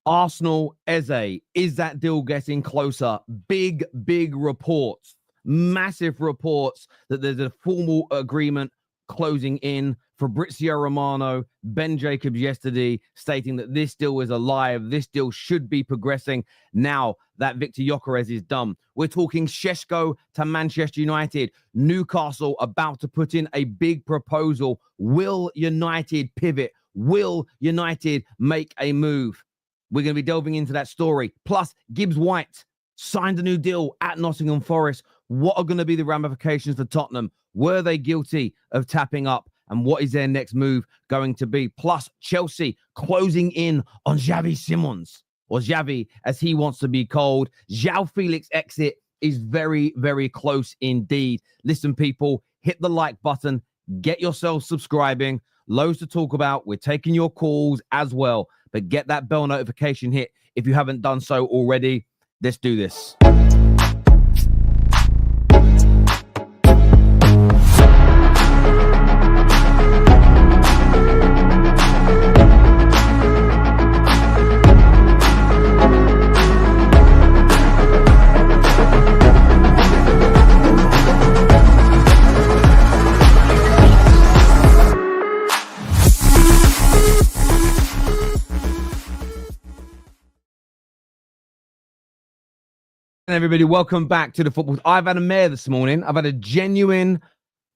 Arsenal, Eze, is that deal getting closer? Big reports, massive reports that there's a formal agreement closing in. Fabrizio Romano, Ben Jacobs yesterday stating that this deal is alive. This deal should be progressing now that Victor Gyökeres is done. We're talking Sesko to Manchester United. Newcastle about to put in a big proposal. Will United pivot? Will United make a move? We're going to be delving into that story. Plus, Gibbs White signed a new deal at Nottingham Forest. What are going to be the ramifications for Tottenham? Were they guilty of tapping up? And what is their next move going to be? Plus, Chelsea closing in on Xavi Simons, or Xavi as he wants to be called. João Félix exit is very close indeed. Listen, people, hit the like button. Get yourself subscribing. Loads to talk about. We're taking your calls as well. But get that bell notification hit if you haven't done so already. Let's do this. Everybody, welcome back to the football. I've had a mare this morning. I've had a genuine,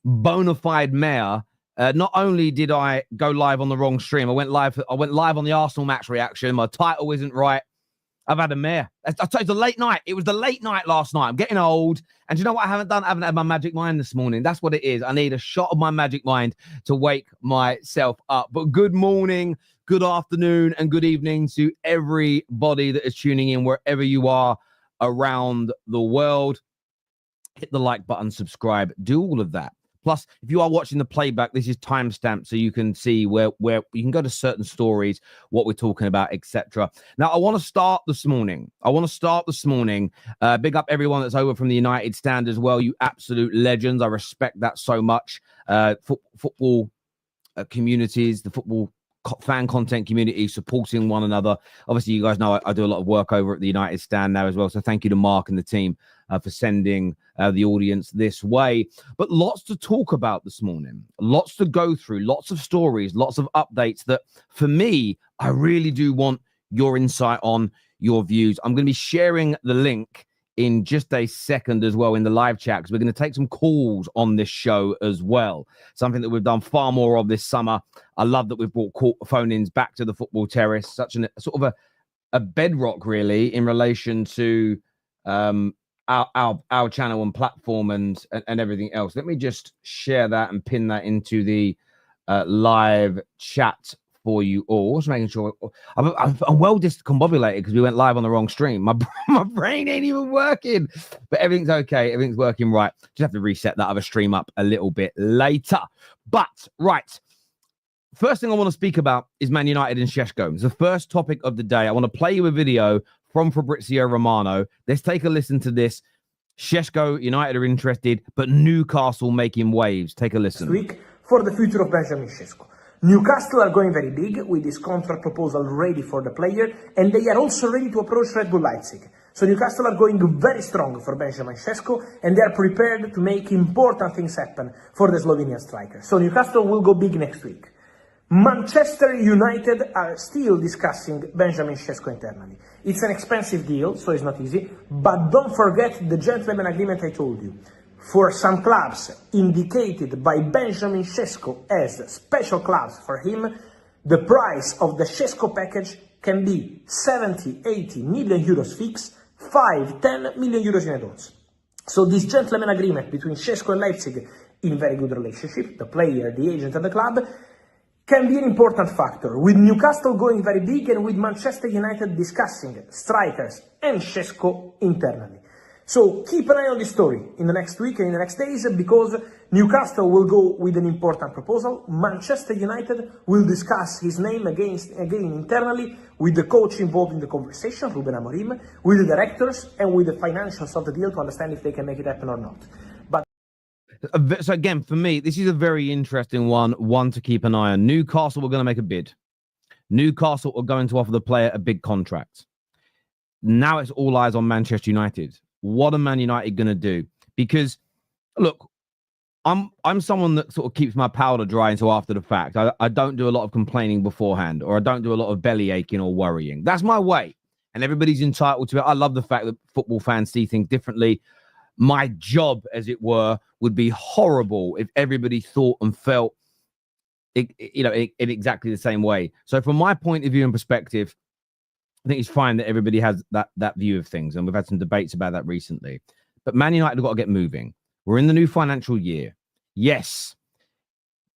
bona fide mare. Not only did I go live on the wrong stream, I went live on the Arsenal match reaction. My title isn't right. I've had a mare. I tell you, it's a late night. It was the late night last night. I'm getting old. And do you know what I haven't done? I haven't had my magic mind this morning. That's what it is. I need a shot of my magic mind to wake myself up. But good morning, good afternoon, and good evening to everybody that is tuning in wherever you are around the world. Hit the like button, subscribe, do all of that. Plus, if you are watching the playback, this is timestamped so you can see where you can go to certain stories, what we're talking about, etc. Now, I want to start this morning. Big up everyone that's over from the United stand as well. You absolute legends. I respect that so much. Football communities, the football fan content community supporting one another. Obviously, you guys know I do a lot of work over at the United stand now as well. So thank you to Mark and the team for sending the audience this way. But lots to talk about this morning, lots to go through, lots of stories, lots of updates that for me, I really do want your insight on, your views. I'm going to be sharing the link in just a second as well in the live chat, because we're going to take some calls on this show as well. Something that we've done far more of this summer. I love that we've brought phone-ins back to the Football Terrace, such a sort of a bedrock really in relation to our channel and platform and everything else. Let me just share that and pin that into the live chat for you all. Just making sure I'm well discombobulated because we went live on the wrong stream. My brain ain't even working, but everything's okay. Everything's working right. Just have to reset that other stream up a little bit later. But right, first thing I want to speak about is Man United and Sesko. It's the first topic of the day. I want to play you a video from Fabrizio Romano. Let's take a listen to this. Sesko, United are interested, but Newcastle making waves. Take a listen. This week for the future of Benjamin Sesko. Newcastle are going very big with this contract proposal ready for the player, and they are also ready to approach RB Leipzig. So Newcastle are going very strong for Benjamin Sesko, and they are prepared to make important things happen for the Slovenian striker. So Newcastle will go big next week. Manchester United are still discussing Benjamin Sesko internally. It's an expensive deal, so it's not easy, but don't forget the gentleman agreement I told you. For some clubs indicated by Benjamin Sesko as special clubs for him, the price of the Sesko package can be 70-80 million euros fixed, 5-10 million euros in advance. So this gentleman agreement between Sesko and Leipzig, in very good relationship, the player, the agent and the club, can be an important factor, with Newcastle going very big and with Manchester United discussing strikers and Sesko internally. So keep an eye on this story in the next week and in the next days, because Newcastle will go with an important proposal. Manchester United will discuss his name again internally with the coach involved in the conversation, Ruben Amorim, with the directors and with the financials of the deal to understand if they can make it happen or not. But so again, for me, this is a very interesting one to keep an eye on. Newcastle were going to make a bid. Newcastle are going to offer the player a big contract. Now it's all eyes on Manchester United. What are Man United going to do? Because, look, I'm someone that sort of keeps my powder dry until after the fact. I don't do a lot of complaining beforehand, or I don't do a lot of belly aching or worrying. That's my way, and everybody's entitled to it. I love the fact that football fans see things differently. My job, as it were, would be horrible if everybody thought and felt in exactly the same way. So from my point of view and perspective, I think it's fine that everybody has that view of things, and we've had some debates about that recently. But Man United have got to get moving. We're in the new financial year. Yes,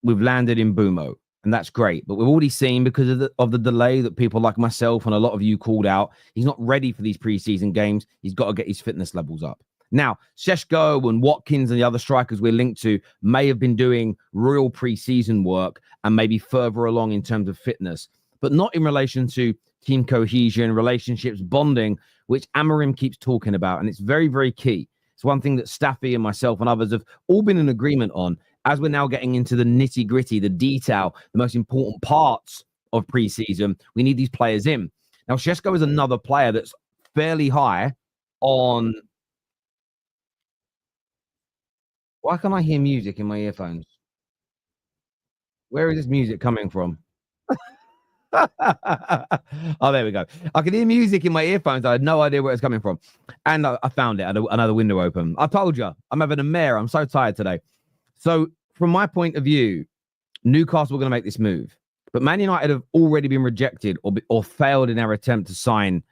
we've landed in Bumo, and that's great. But we've already seen, because of the delay, that people like myself and a lot of you called out, he's not ready for these preseason games. He's got to get his fitness levels up. Now, Sesko and Watkins and the other strikers we're linked to may have been doing real preseason work and maybe further along in terms of fitness, but not in relation to team cohesion, relationships, bonding, which Amorim keeps talking about. And it's very, very key. It's one thing that Staffy and myself and others have all been in agreement on. As we're now getting into the nitty gritty, the detail, the most important parts of preseason, we need these players in. Now, Sesko is another player that's fairly high on. Why can't I hear music in my earphones? Where is this music coming from? Oh, there we go. I can hear music in my earphones. I had no idea where it's coming from. And I found it. I had another window open. I told you, I'm having a mare. I'm so tired today. So from my point of view, Newcastle are going to make this move. But Man United have already been rejected or failed in their attempt to sign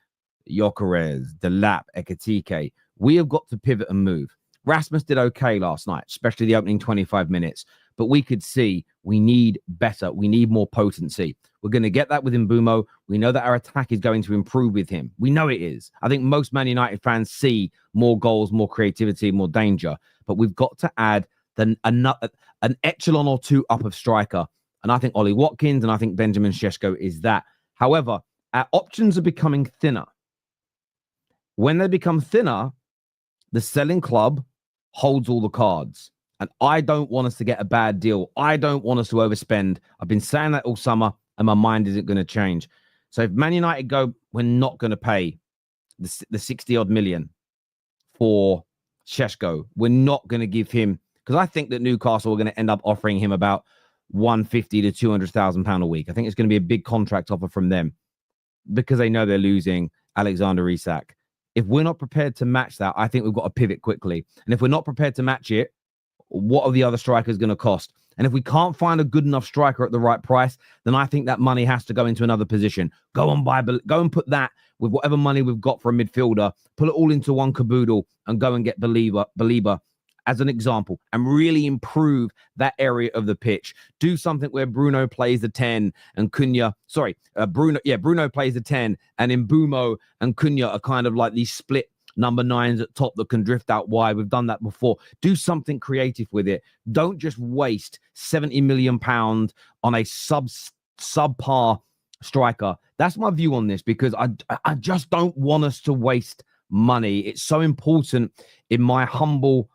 Gyökeres, Delap, Ekitike. We have got to pivot and move. Rasmus did okay last night, especially the opening 25 minutes. But we could see we need better. We need more potency. We're going to get that with Mbumo. We know that our attack is going to improve with him. We know it is. I think most Man United fans see more goals, more creativity, more danger. But we've got to add an echelon or two up of striker. And I think Ollie Watkins and I think Benjamin Sesko is that. However, our options are becoming thinner. When they become thinner, the selling club holds all the cards. And I don't want us to get a bad deal. I don't want us to overspend. I've been saying that all summer, and my mind isn't going to change. So if Man United go, we're not going to pay the 60-odd million for Sesko. We're not going to give him, because I think that Newcastle are going to end up offering him about 150 to 200,000 pound a week. I think it's going to be a big contract offer from them because they know they're losing Alexander Isak. If we're not prepared to match that, I think we've got to pivot quickly. And if we're not prepared to match it, what are the other strikers going to cost? And if we can't find a good enough striker at the right price, then I think that money has to go into another position. Go and put that with whatever money we've got for a midfielder, put it all into one caboodle and go and get Belieber as an example and really improve that area of the pitch. Do something where Bruno plays the 10 and Bruno plays the 10 and Mbumo and Cunha are kind of like these split number 9s at top that can drift out wide. We've done that before. Do something creative with it. Don't just waste 70 million pounds on a subpar striker. That's my view on this, because I just don't want us to waste money. It's so important, in my humble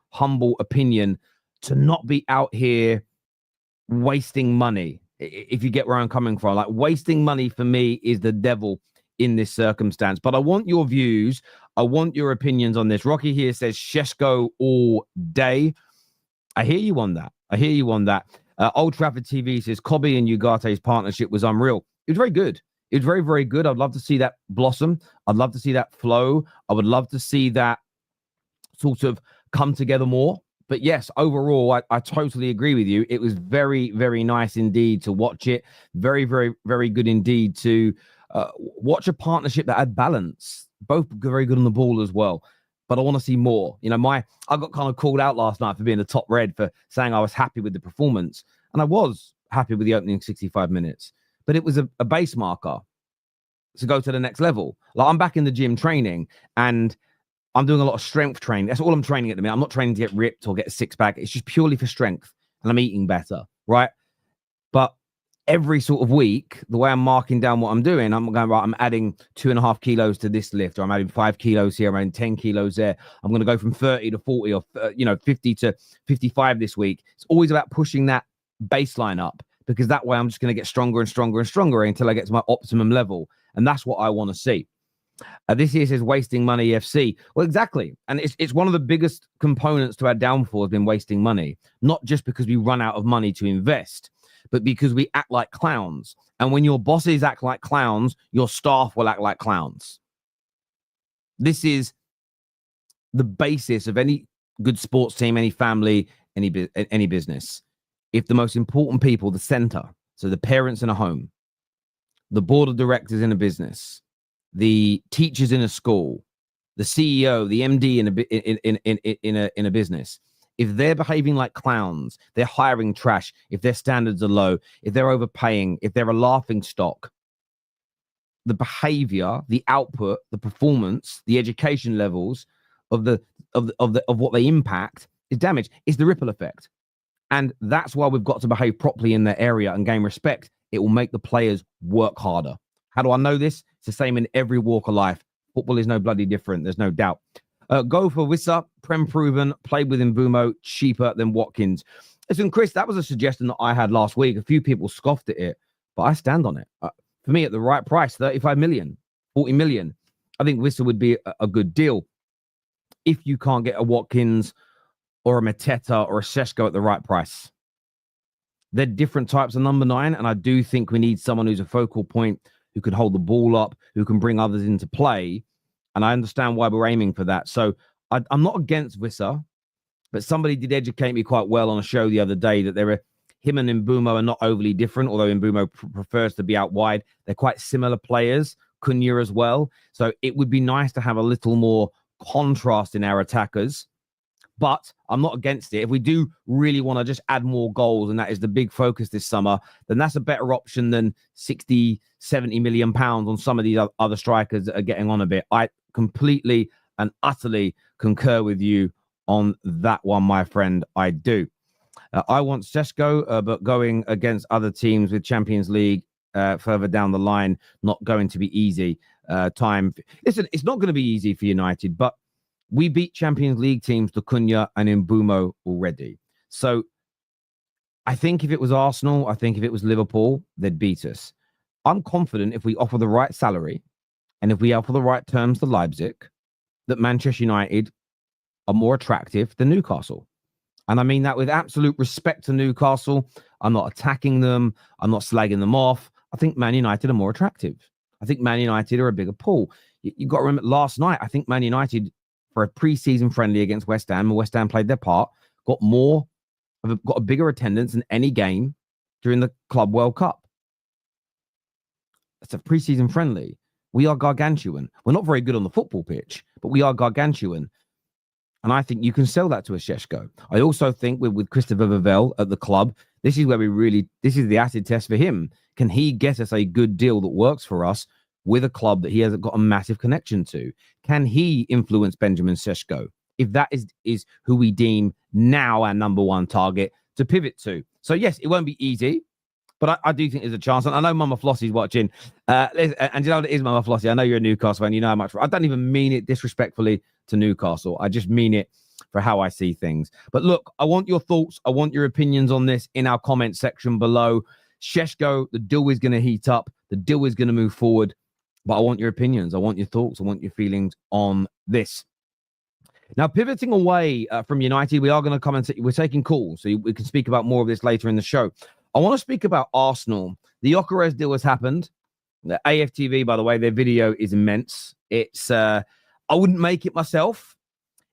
opinion, to not be out here wasting money. If you get where I'm coming from, like, wasting money for me is the devil in this circumstance. But I want your views. I want your opinions on this. Rocky here says Sesko all day. I hear you on that. Old Trafford TV says Kobe and Ugate's partnership was unreal. It was very good. It was very, very good. I'd love to see that blossom. I'd love to see that flow. I would love to see that sort of come together more. But yes, overall, I totally agree with you. It was very, very nice indeed to watch it. Very, very, very good indeed to watch a partnership that had balance. Both very good on the ball as well. But I want to see more. You know, I got kind of called out last night for being a top red for saying I was happy with the performance. And I was happy with the opening 65 minutes. But it was a base marker to go to the next level. Like, I'm back in the gym training and I'm doing a lot of strength training. That's all I'm training at the minute. I'm not training to get ripped or get a six-pack. It's just purely for strength. And I'm eating better, right? But every sort of week, the way I'm marking down what I'm doing, I'm going, right, I'm adding 2.5 kilos to this lift, or I'm adding 5 kilos here, I'm adding 10 kilos there. I'm going to go from 30 to 40 or 50 to 55 this week. It's always about pushing that baseline up. because that way I'm just going to get stronger and stronger and stronger until I get to my optimum level. And that's what I want to see. This year says wasting money FC. Well, exactly. And it's one of the biggest components to our downfall has been wasting money, not just because we run out of money to invest, but because we act like clowns. And when your bosses act like clowns, your staff will act like clowns. This is the basis of any good sports team, any family, any business. If the most important people, the center, so the parents in a home, the board of directors in a business, the teachers in a school, the CEO, the MD in a business, if they're behaving like clowns, they're hiring trash, if their standards are low, if they're overpaying, if they're a laughing stock, the behavior, the output, the performance, the education levels of what they impact is damaged. It's the ripple effect. And that's why we've got to behave properly in that area and gain respect. It will make the players work harder. How do I know this? It's the same in every walk of life. Football is no bloody different. There's no doubt. Go for Wissa, Prem proven, played with Mbumo, cheaper than Watkins. Listen, Chris, that was a suggestion that I had last week. A few people scoffed at it, but I stand on it. For me, at the right price, 35 million, 40 million, I think Wissa would be a good deal. If you can't get a Watkins or a Mateta or a Sesko at the right price. They're different types of number 9, and I do think we need someone who's a focal point, who can hold the ball up, who can bring others into play, and I understand why we're aiming for that. So I'm not against Wissa, but somebody did educate me quite well on a show the other day that him and Mbumo are not overly different, although Mbumo prefers to be out wide. They're quite similar players, Cunha as well. So it would be nice to have a little more contrast in our attackers. But I'm not against it. If we do really want to just add more goals, and that is the big focus this summer, then that's a better option than 60, 70 million pounds on some of these other strikers that are getting on a bit. I completely and utterly concur with you on that one, my friend. I do. I want Sesko, but going against other teams with Champions League further down the line, not going to be easy. Listen, it's not going to be easy for United, but we beat Champions League teams, to Cunha and Mbumo already. So I think if it was Arsenal, I think if it was Liverpool, they'd beat us. I'm confident if we offer the right salary and if we offer the right terms to Leipzig, that Manchester United are more attractive than Newcastle. And I mean that with absolute respect to Newcastle. I'm not attacking them. I'm not slagging them off. I think Man United are more attractive. I think Man United are a bigger pool. You've got to remember last night, I think Man United, for a pre-season friendly against West Ham, and West Ham played their part, got a bigger attendance than any game during the Club World Cup. It's a pre-season friendly. We are gargantuan. We're not very good on the football pitch, but we are gargantuan. And I think you can sell that to a Sesko. I also think with Christopher Vavell at the club, this is the acid test for him. Can he get us a good deal that works for us with a club that he hasn't got a massive connection to? Can he influence Benjamin Sesko? If that is who we deem now our number one target to pivot to. So yes, it won't be easy, but I do think there's a chance. And I know Mama Flossie's watching. And you know what it is, Mama Flossie? I know you're a Newcastle fan. You know how much. I don't even mean it disrespectfully to Newcastle. I just mean it for how I see things. But look, I want your thoughts. I want your opinions on this in our comment section below. Sesko, the deal is going to heat up. The deal is going to move forward. But I want your opinions. I want your thoughts. I want your feelings on this. Now, pivoting away from United, we are going to come and we're taking calls, so we can speak about more of this later in the show. I want to speak about Arsenal. The Gyökeres deal has happened. The AFTV, by the way, their video is immense. It's I wouldn't make it myself.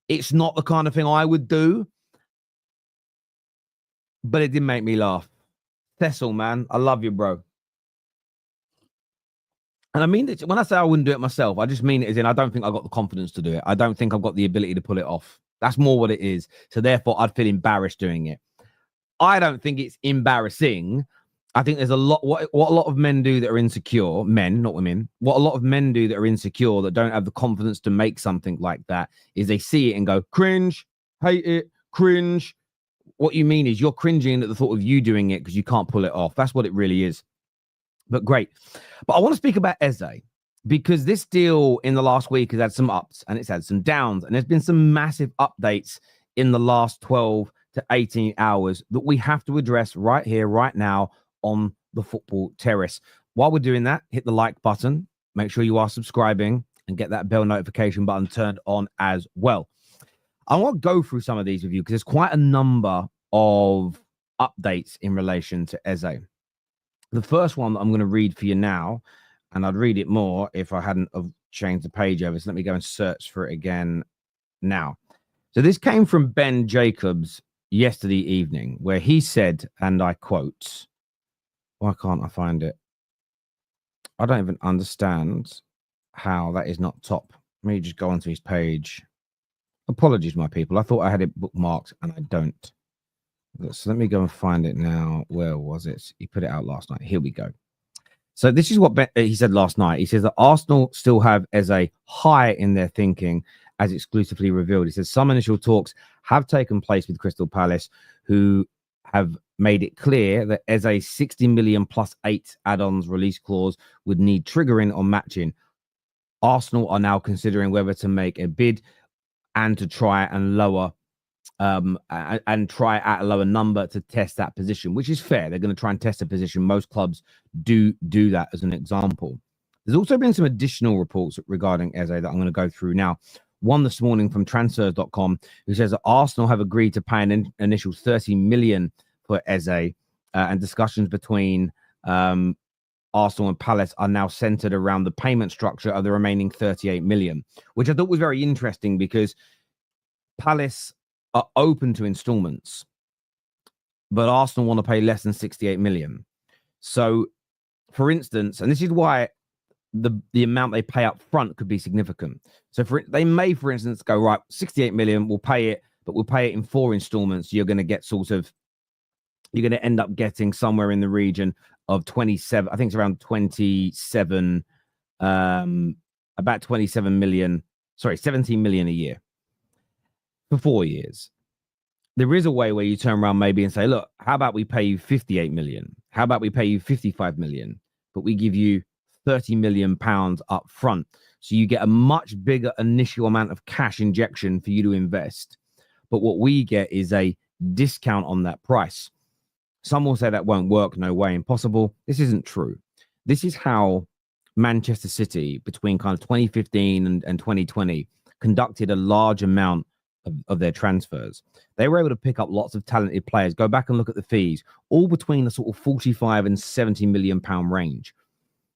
It's not the kind of thing I would do, but it did make me laugh. Cecil, man, I love you, bro. And I mean, when I say I wouldn't do it myself, I just mean it as in I don't think I've got the confidence to do it. I don't think I've got the ability to pull it off. That's more what it is. So therefore, I'd feel embarrassed doing it. I don't think it's embarrassing. I think there's a lot, what a lot of men do that are insecure, men, not women, what a lot of men do that are insecure, that don't have the confidence to make something like that, is they see it and go, cringe, hate it, cringe. What you mean is you're cringing at the thought of you doing it because you can't pull it off. That's what it really is. But great. But I want to speak about Eze, because this deal in the last week has had some ups and it's had some downs. And there's been some massive updates in the last 12 to 18 hours that we have to address right here, right now on the Football Terrace. While we're doing that, hit the like button. Make sure you are subscribing and get that bell notification button turned on as well. I want to go through some of these with you because there's quite a number of updates in relation to Eze. The first one that I'm going to read for you now, and I'd read it more if I hadn't have changed the page over. So let me go and search for it again now. So this came from Ben Jacobs yesterday evening, where he said, and I quote, why can't I find it? I don't even understand how that is not top. Let me just go onto his page. Apologies, my people. I thought I had it bookmarked and I don't. So let me go and find it now. Where was it? He put it out last night. Here we go. So this is what he said last night. He says that Arsenal still have Eze high in their thinking, as exclusively revealed. He says some initial talks have taken place with Crystal Palace, who have made it clear that Eze's 60 million plus 8 add-ons release clause would need triggering or matching. Arsenal are now considering whether to make a bid and to try and lower and try at a lower number to test that position, which is fair. They're going to try and test a position. Most clubs do that as an example. There's also been some additional reports regarding Eze that I'm going to go through now. One this morning from transfers.com, who says that Arsenal have agreed to pay an initial 30 million for Eze, and discussions between Arsenal and Palace are now centered around the payment structure of the remaining 38 million, which I thought was very interesting because Palace are open to installments, but Arsenal want to pay less than 68 million. So, for instance, and this is why the amount they pay up front could be significant. So they may, for instance, go, right, 68 million, we'll pay it, but we'll pay it in 4 installments. You're going to get you're going to end up getting somewhere in the region of 27. I think it's around 27, about 27 million, 17 million a year for 4 years. There is a way where you turn around maybe and say, look, how about we pay you 58 million? How about we pay you 55 million, but we give you 30 million pounds up front. So you get a much bigger initial amount of cash injection for you to invest. But what we get is a discount on that price. Some will say that won't work. No way, impossible. This isn't true. This is how Manchester City, between kind of 2015 and 2020, conducted a large amount of their transfers. They were able to pick up lots of talented players. Go back and look at the fees, all between the sort of 45 and 70 million pound range.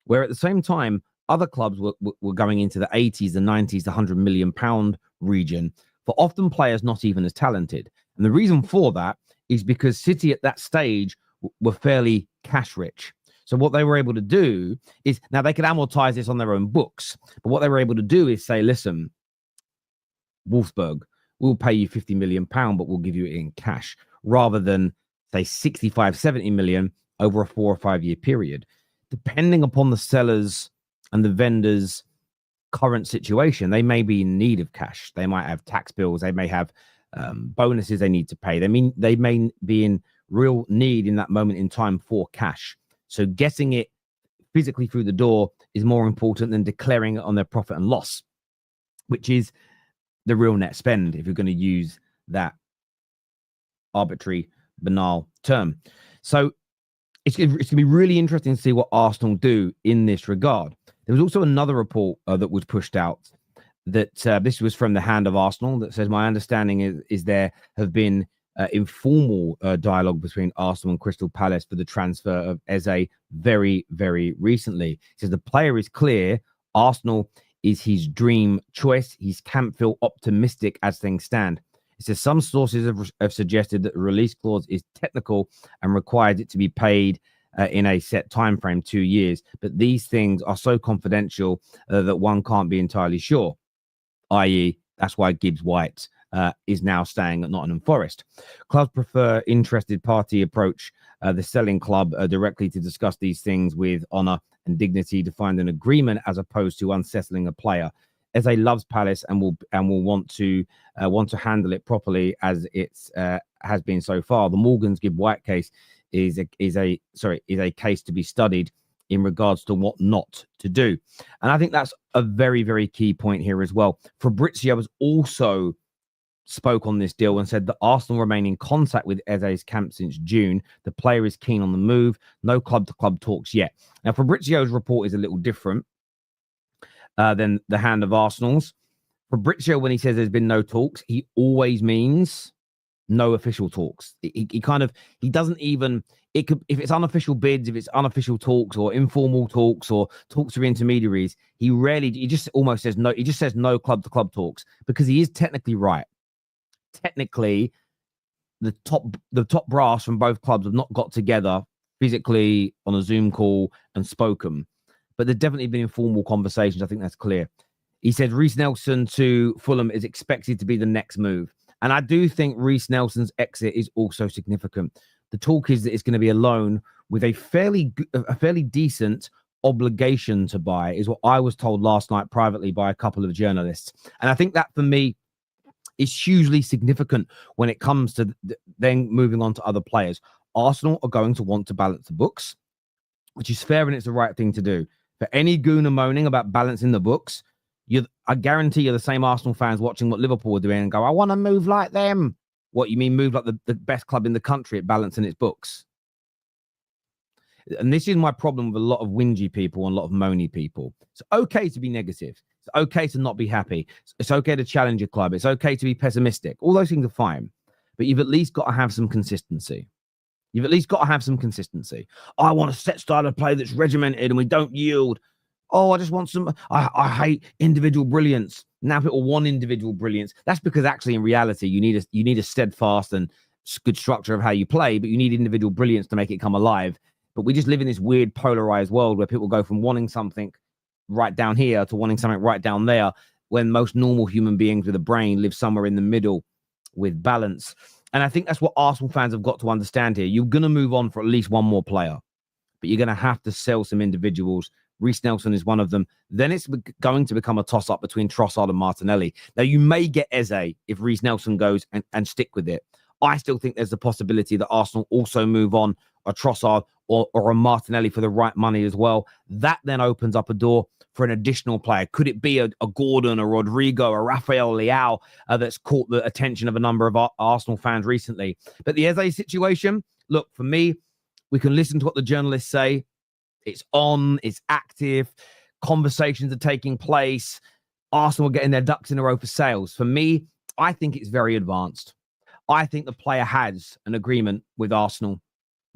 Where at the same time, other clubs were going into the 80s, the 90s, the 100 million pound region for often players not even as talented. And the reason for that is because City at that stage were fairly cash rich. So what they were able to do is, now they could amortize this on their own books, but what they were able to do is say, listen, Wolfsburg, we'll pay you 50 million pound, but we'll give you it in cash, rather than say 65, 70 million over a 4 or 5 year period. Depending upon the sellers and the vendors' current situation, they may be in need of cash. They might have tax bills. They may have bonuses they need to pay. They may be in real need in that moment in time for cash. So getting it physically through the door is more important than declaring it on their profit and loss, which is the real net spend, if you're going to use that arbitrary, banal term. So it's going to be really interesting to see what Arsenal do in this regard. There was also another report that was pushed out that this was from the Hand of Arsenal that says, my understanding is there have been informal dialogue between Arsenal and Crystal Palace for the transfer of Eze very, very recently. It says the player is clear. Arsenal is his dream choice. He's can't feel optimistic as things stand. It says some sources have suggested that the release clause is technical and requires it to be paid in a set time frame, 2 years. But these things are so confidential that one can't be entirely sure, i.e. that's why Gibbs White is now staying at Nottingham Forest. Clubs prefer interested party approach, the selling club directly to discuss these things with honour and dignity to find an agreement, as opposed to unsettling a player. Eze loves Palace and will want to handle it properly, as it's has been so far. The Morgan's Gibbs White case is a case to be studied in regards to what not to do. And I think that's a very, very key point here as well. Fabrizio has also spoke on this deal and said that Arsenal remain in contact with Eze's camp since June. The player is keen on the move. No club-to-club talks yet. Now, Fabrizio's report is a little different than the hand of Arsenal's. Fabrizio, when he says there's been no talks, he always means no official talks. He doesn't even, it could, if it's unofficial bids, if it's unofficial talks or informal talks or talks with intermediaries, he just almost says no. He just says no club-to-club talks because he is technically right. Technically, the top brass from both clubs have not got together physically on a Zoom call and spoken, but there's definitely been informal conversations. I think that's clear. He said Reiss Nelson to Fulham is expected to be the next move, and I do think Reiss Nelson's exit is also significant. The talk is that it's going to be a loan with a fairly decent obligation to buy, is what I was told last night privately by a couple of journalists, and I think that for me is hugely significant when it comes to then moving on to other players. Arsenal are going to want to balance the books, which is fair and it's the right thing to do. For any gooner moaning about balancing the books, I guarantee you're the same Arsenal fans watching what Liverpool are doing and go, I want to move like them. What, you mean move like the best club in the country at balancing its books? And this is my problem with a lot of whingy people and a lot of moany people. It's okay to be negative. It's okay to not be happy. It's okay to challenge your club. It's okay to be pessimistic. All those things are fine. But you've at least got to have some consistency. You've at least got to have some consistency. I want a set style of play that's regimented and we don't yield. Oh, I just want some. I hate individual brilliance. Now people want individual brilliance. That's because actually in reality, you need a steadfast and good structure of how you play, but you need individual brilliance to make it come alive. But we just live in this weird polarized world where people go from wanting something right down here to wanting something right down there, when most normal human beings with a brain live somewhere in the middle with balance. And I think that's what Arsenal fans have got to understand here. You're going to move on for at least one more player, but you're going to have to sell some individuals. Reiss Nelson is one of them. Then it's going to become a toss-up between Trossard and Martinelli. Now, you may get Eze if Reiss Nelson goes and stick with it. I still think there's a possibility that Arsenal also move on a Trossard or a Martinelli for the right money as well. That then opens up a door for an additional player. Could it be a Gordon, a Rodrigo, a Rafael Leao that's caught the attention of a number of Arsenal fans recently? But the Eze situation, look, for me, we can listen to what the journalists say. It's on, it's active, conversations are taking place. Arsenal are getting their ducks in a row for sales. For me, I think it's very advanced. I think the player has an agreement with Arsenal,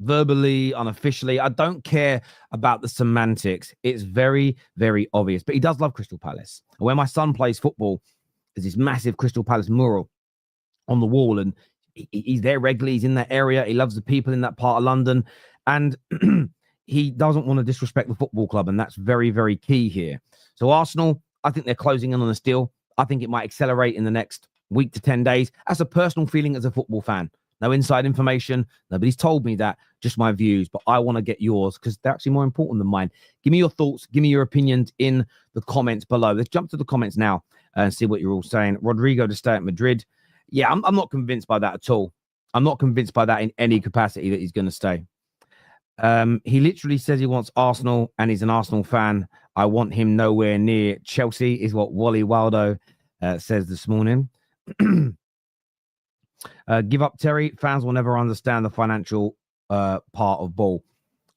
verbally, unofficially. I don't care about the semantics. It's very, very obvious. But he does love Crystal Palace. Where my son plays football, there's this massive Crystal Palace mural on the wall, and he's there regularly. He's in that area. He loves the people in that part of London, and he doesn't want to disrespect the football club, and that's very, very key here. So Arsenal, I think they're closing in on this deal. I think it might accelerate in the next week to 10 days. That's a personal feeling as a football fan. No inside information. Nobody's told me that. Just my views. But I want to get yours because they're actually more important than mine. Give me your thoughts. Give me your opinions in the comments below. Let's jump to the comments now and see what you're all saying. Rodrigo to stay at Madrid. Yeah, I'm not convinced by that at all. I'm not convinced by that in any capacity that he's going to stay. He literally says he wants Arsenal and he's an Arsenal fan. I want him nowhere near Chelsea, is what Wally Waldo says this morning. Give up, Terry. Fans will never understand the financial part of ball.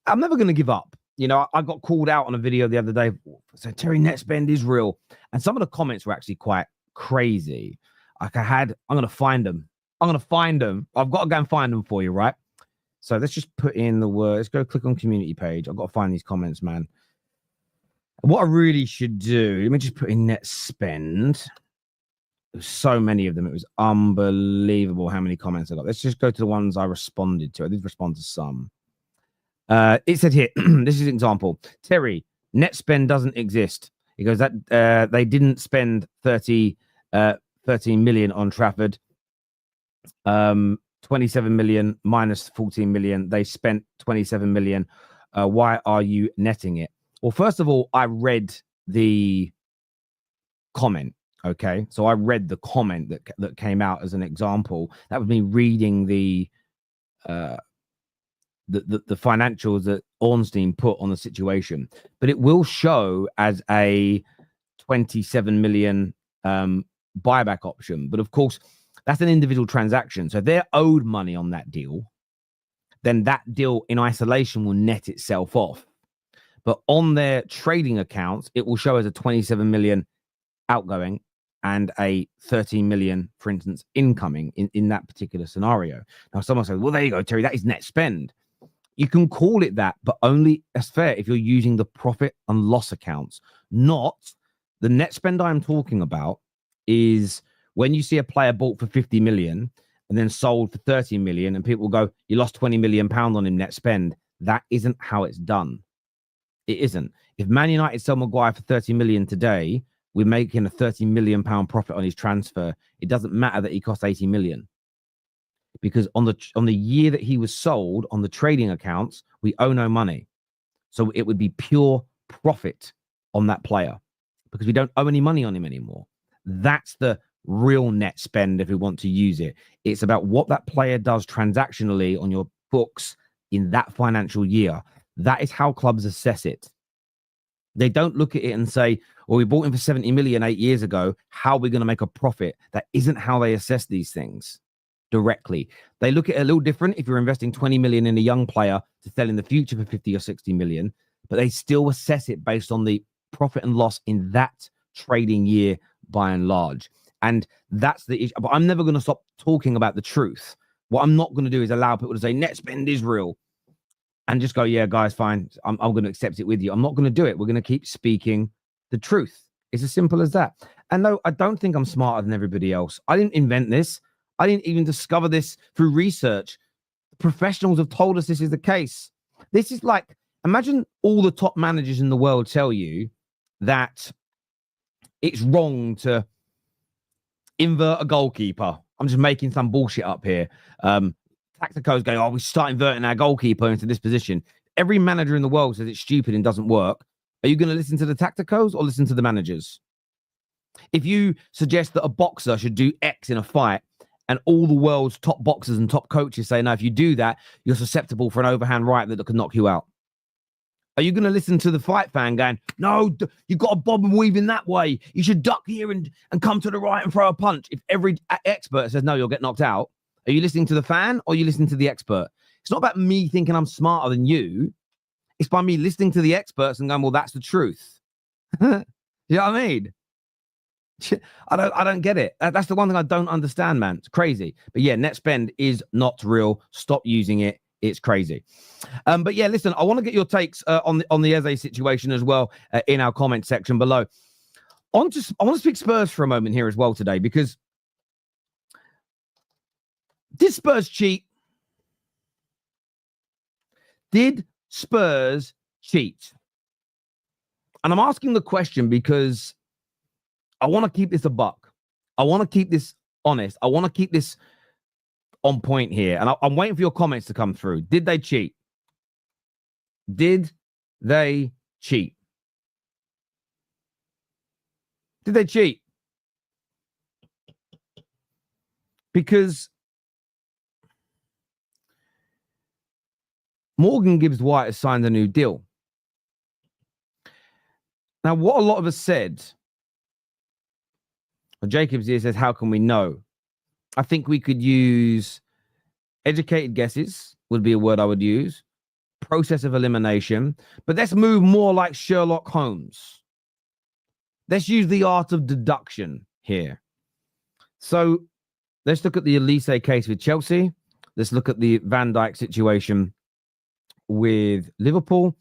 I'm never going to give up. You know, I got called out on a video the other day. So Terry, net spend is real. And some of the comments were actually quite crazy. Like I'm going to find them. I've got to go and find them for you, right? So let's just put in the word. Let's go click on community page. I've got to find these comments, man. What I really should do, let me just put in net spend. There's so many of them. It was unbelievable how many comments I got. Let's just go to the ones I responded to. I did respond to some. It said here, this is an example. Terry, net spend doesn't exist. He goes, that they didn't spend 13 million on Trafford. 27 million minus 14 million. They spent 27 million. Why are you netting it? Well, first of all, I read the comment. Okay, so I read the comment that came out as an example. That was me reading the financials that Ornstein put on the situation. But it will show as a 27 million buyback option. But of course, That's an individual transaction. So if they're owed money on that deal, then that deal in isolation will net itself off. But on their trading accounts, it will show as a 27 million outgoing and a 13 million, for instance, incoming in that particular scenario. Now, someone says, well, there you go, Terry, that is net spend. You can call it that, but only as fair if you're using the profit and loss accounts, not the net spend I'm talking about is when you see a player bought for 50 million and then sold for 30 million and people go, you lost 20 million pounds on him net spend. That isn't how it's done. It isn't. If Man United sell Maguire for 30 million today, we're making a 30 million pound profit on his transfer. It doesn't matter that he cost 80 million. Because on the year that he was sold on the trading accounts, we owe no money. So it would be pure profit on that player because we don't owe any money on him anymore. That's the real net spend if we want to use it. It's about what that player does transactionally on your books in that financial year. That is how clubs assess it. They don't look at it and say, well, we bought him for 70 million 8 years ago. How are we going to make a profit? That isn't how they assess these things directly. They look at it a little different if you're investing 20 million in a young player to sell in the future for 50 or 60 million, but they still assess it based on the profit and loss in that trading year by and large. And that's the issue. But I'm never going to stop talking about the truth. What I'm not going to do is allow people to say net spend is real and just go, yeah, guys, fine. I'm going to accept it with you. I'm not going to do it. We're going to keep speaking the truth. It's as simple as that. And no, I don't think I'm smarter than everybody else. I didn't invent this. I didn't even discover this through research. Professionals have told us this is the case. This is like, imagine all the top managers in the world tell you that it's wrong to invert a goalkeeper. I'm just making some bullshit up here. Tactico's going, oh, we start inverting our goalkeeper into this position. Every manager in the world says it's stupid and doesn't work. Are you going to listen to the tacticos or listen to the managers? If you suggest that a boxer should do X in a fight, and all the world's top boxers and top coaches say, no, if you do that, you're susceptible for an overhand right that could knock you out. Are you going to listen to the fight fan going, no, you've got to bob and weave in that way. You should duck here and come to the right and throw a punch. If every expert says, no, you'll get knocked out, are you listening to the fan or are you listening to the expert? It's not about me thinking I'm smarter than you. It's by me listening to the experts and going, well, that's the truth. You know what I mean? I don't get it. That's the one thing I don't understand, man. It's crazy. But yeah, net spend is not real. Stop using it. It's crazy. But yeah, listen, I want to get your takes on the Eze situation as well in our comment section below. I want to speak Spurs for a moment here as well today, because did Spurs cheat? Did Spurs cheat? And I'm asking the question because I want to keep this a buck. I want to keep this honest. I want to keep this on point here. And I'm waiting for your comments to come through. Did they cheat? Did they cheat? Did they cheat? Because Morgan Gibbs White has signed a new deal. Now, what a lot of us said, Jacobs here says, how can we know? I think we could use educated guesses, would be a word I would use. Process of elimination. But let's move more like Sherlock Holmes. Let's use the art of deduction here. So let's look at the Elise case with Chelsea. Let's look at the Van Dijk situation with Liverpool.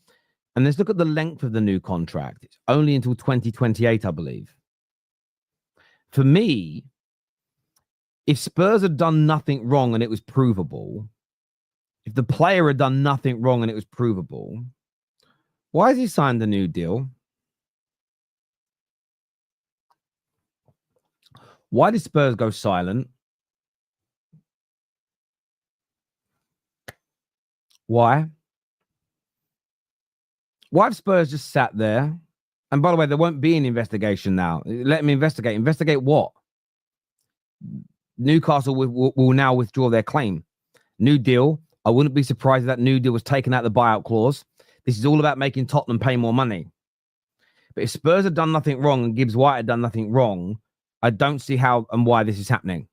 And let's look at the length of the new contract. It's only until 2028, I believe. For me, if Spurs had done nothing wrong and it was provable, if the player had done nothing wrong and it was provable, why has he signed a new deal? Why did Spurs go silent? Why? Why have Spurs just sat there? And by the way, there won't be an investigation now. Let me investigate. Investigate what? Newcastle will now withdraw their claim. New deal. I wouldn't be surprised if that new deal was taken out of the buyout clause. This is all about making Tottenham pay more money. But if Spurs had done nothing wrong and Gibbs White had done nothing wrong, I don't see how and why this is happening.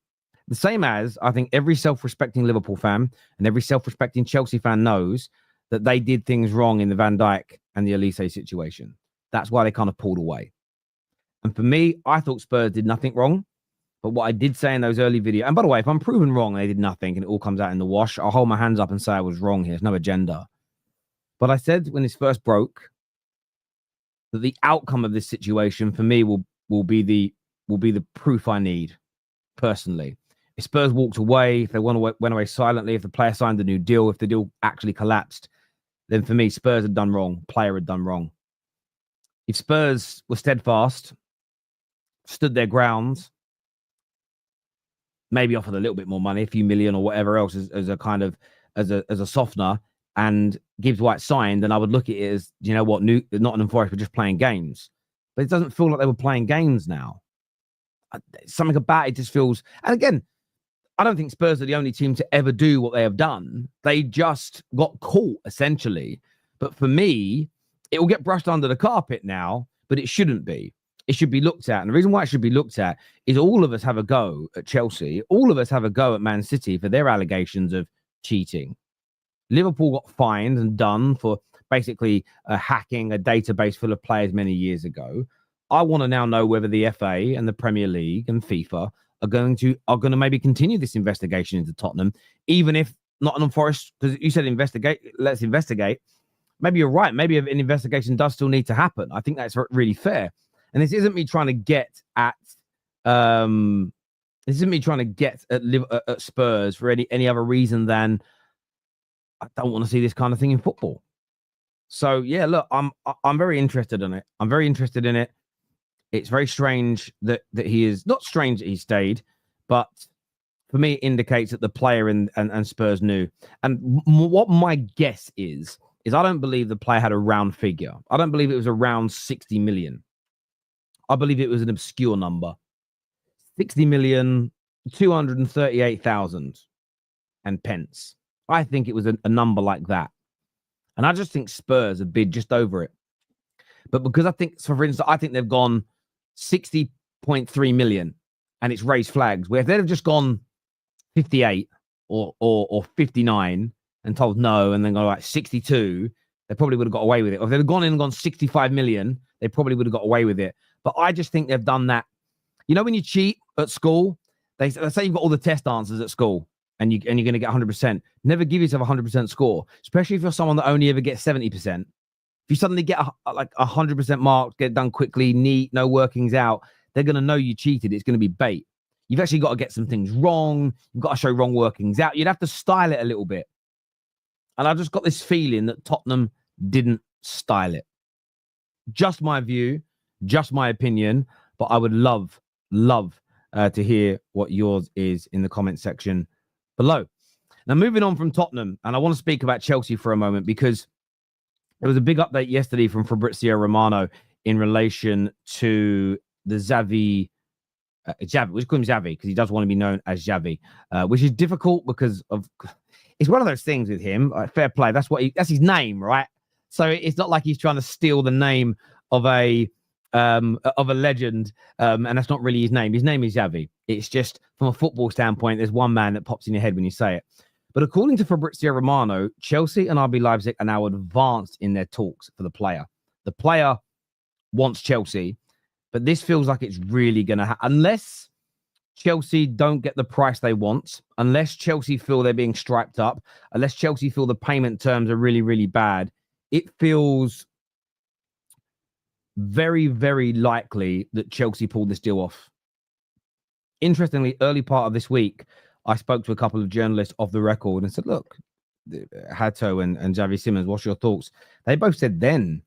The same as I think every self-respecting Liverpool fan and every self-respecting Chelsea fan knows that they did things wrong in the Van Dijk and the Elise situation. That's why they kind of pulled away. And for me, I thought Spurs did nothing wrong. But what I did say in those early videos, and by the way, if I'm proven wrong, they did nothing and it all comes out in the wash, I'll hold my hands up and say I was wrong here. There's no agenda. But I said when this first broke that the outcome of this situation for me will be the proof I need personally. If Spurs walked away, if they went away silently, if the player signed a new deal, if the deal actually collapsed, then for me, Spurs had done wrong. Player had done wrong. If Spurs were steadfast, stood their ground, maybe offered a little bit more money, a few million or whatever else as a kind of as a softener, and Gibbs White signed, then I would look at it as, you know what, Nottingham Forest were just playing games. But it doesn't feel like they were playing games now. Something about it just feels, and again, I don't think Spurs are the only team to ever do what they have done. They just got caught, essentially. But for me, it will get brushed under the carpet now, but it shouldn't be. It should be looked at. And the reason why it should be looked at is all of us have a go at Chelsea. All of us have a go at Man City for their allegations of cheating. Liverpool got fined and done for basically hacking a database full of players many years ago. I want to now know whether the FA and the Premier League and FIFA are going to maybe continue this investigation into Tottenham, even if Nottingham Forest, because you said investigate, let's investigate. Maybe you're right. Maybe an investigation does still need to happen. I think that's really fair. And this isn't me trying to get at at Spurs for any other reason than I don't want to see this kind of thing in football. So yeah, look, I'm very interested in it. I'm very interested in it. It's very strange that he is not strange that he stayed, but for me, it indicates that the player and Spurs knew. And what my guess is I don't believe the player had a round figure. I don't believe it was around 60 million. I believe it was an obscure number. 60,238,000 and pence. I think it was a number like that. And I just think Spurs have bid just over it. But because I think, so for instance, I think they've gone 60.3 million and it's raised flags, where if they'd have just gone 58 or 59 and told no and then gone like 62, they probably would have got away with it. Or if they'd have gone in and gone 65 million, they probably would have got away with it. But I just think they've done that. You know, when you cheat at school, they say you've got all the test answers at school and you're going to get 100%. Never give yourself a 100% score, especially if you're someone that only ever gets 70%. If you suddenly get like 100% mark, get it done quickly, neat, no workings out, they're going to know you cheated. It's going to be bait. You've actually got to get some things wrong. You've got to show wrong workings out. You'd have to style it a little bit. And I just got this feeling that Tottenham didn't style it. Just my view, just my opinion, but I would love to hear what yours is in the comment section below. Now, moving on from Tottenham, and I want to speak about Chelsea for a moment because there was a big update yesterday from Fabrizio Romano in relation to the Xavi. We call him Xavi because he does want to be known as Xavi, which is difficult because of it's one of those things with him. Fair play. That's his name, right? So it's not like he's trying to steal the name of a legend, and that's not really his name. His name is Xavi. It's just from a football standpoint, there's one man that pops in your head when you say it. But according to Fabrizio Romano, Chelsea and RB Leipzig are now advanced in their talks for the player. The player wants Chelsea, but this feels like it's really going to unless Chelsea don't get the price they want, unless Chelsea feel they're being striped up, unless Chelsea feel the payment terms are really, really bad, it feels very, very likely that Chelsea pulled this deal off. Interestingly, early part of this week, I spoke to a couple of journalists off the record and said, look, Hato and Xavi Simons, what's your thoughts? They both said then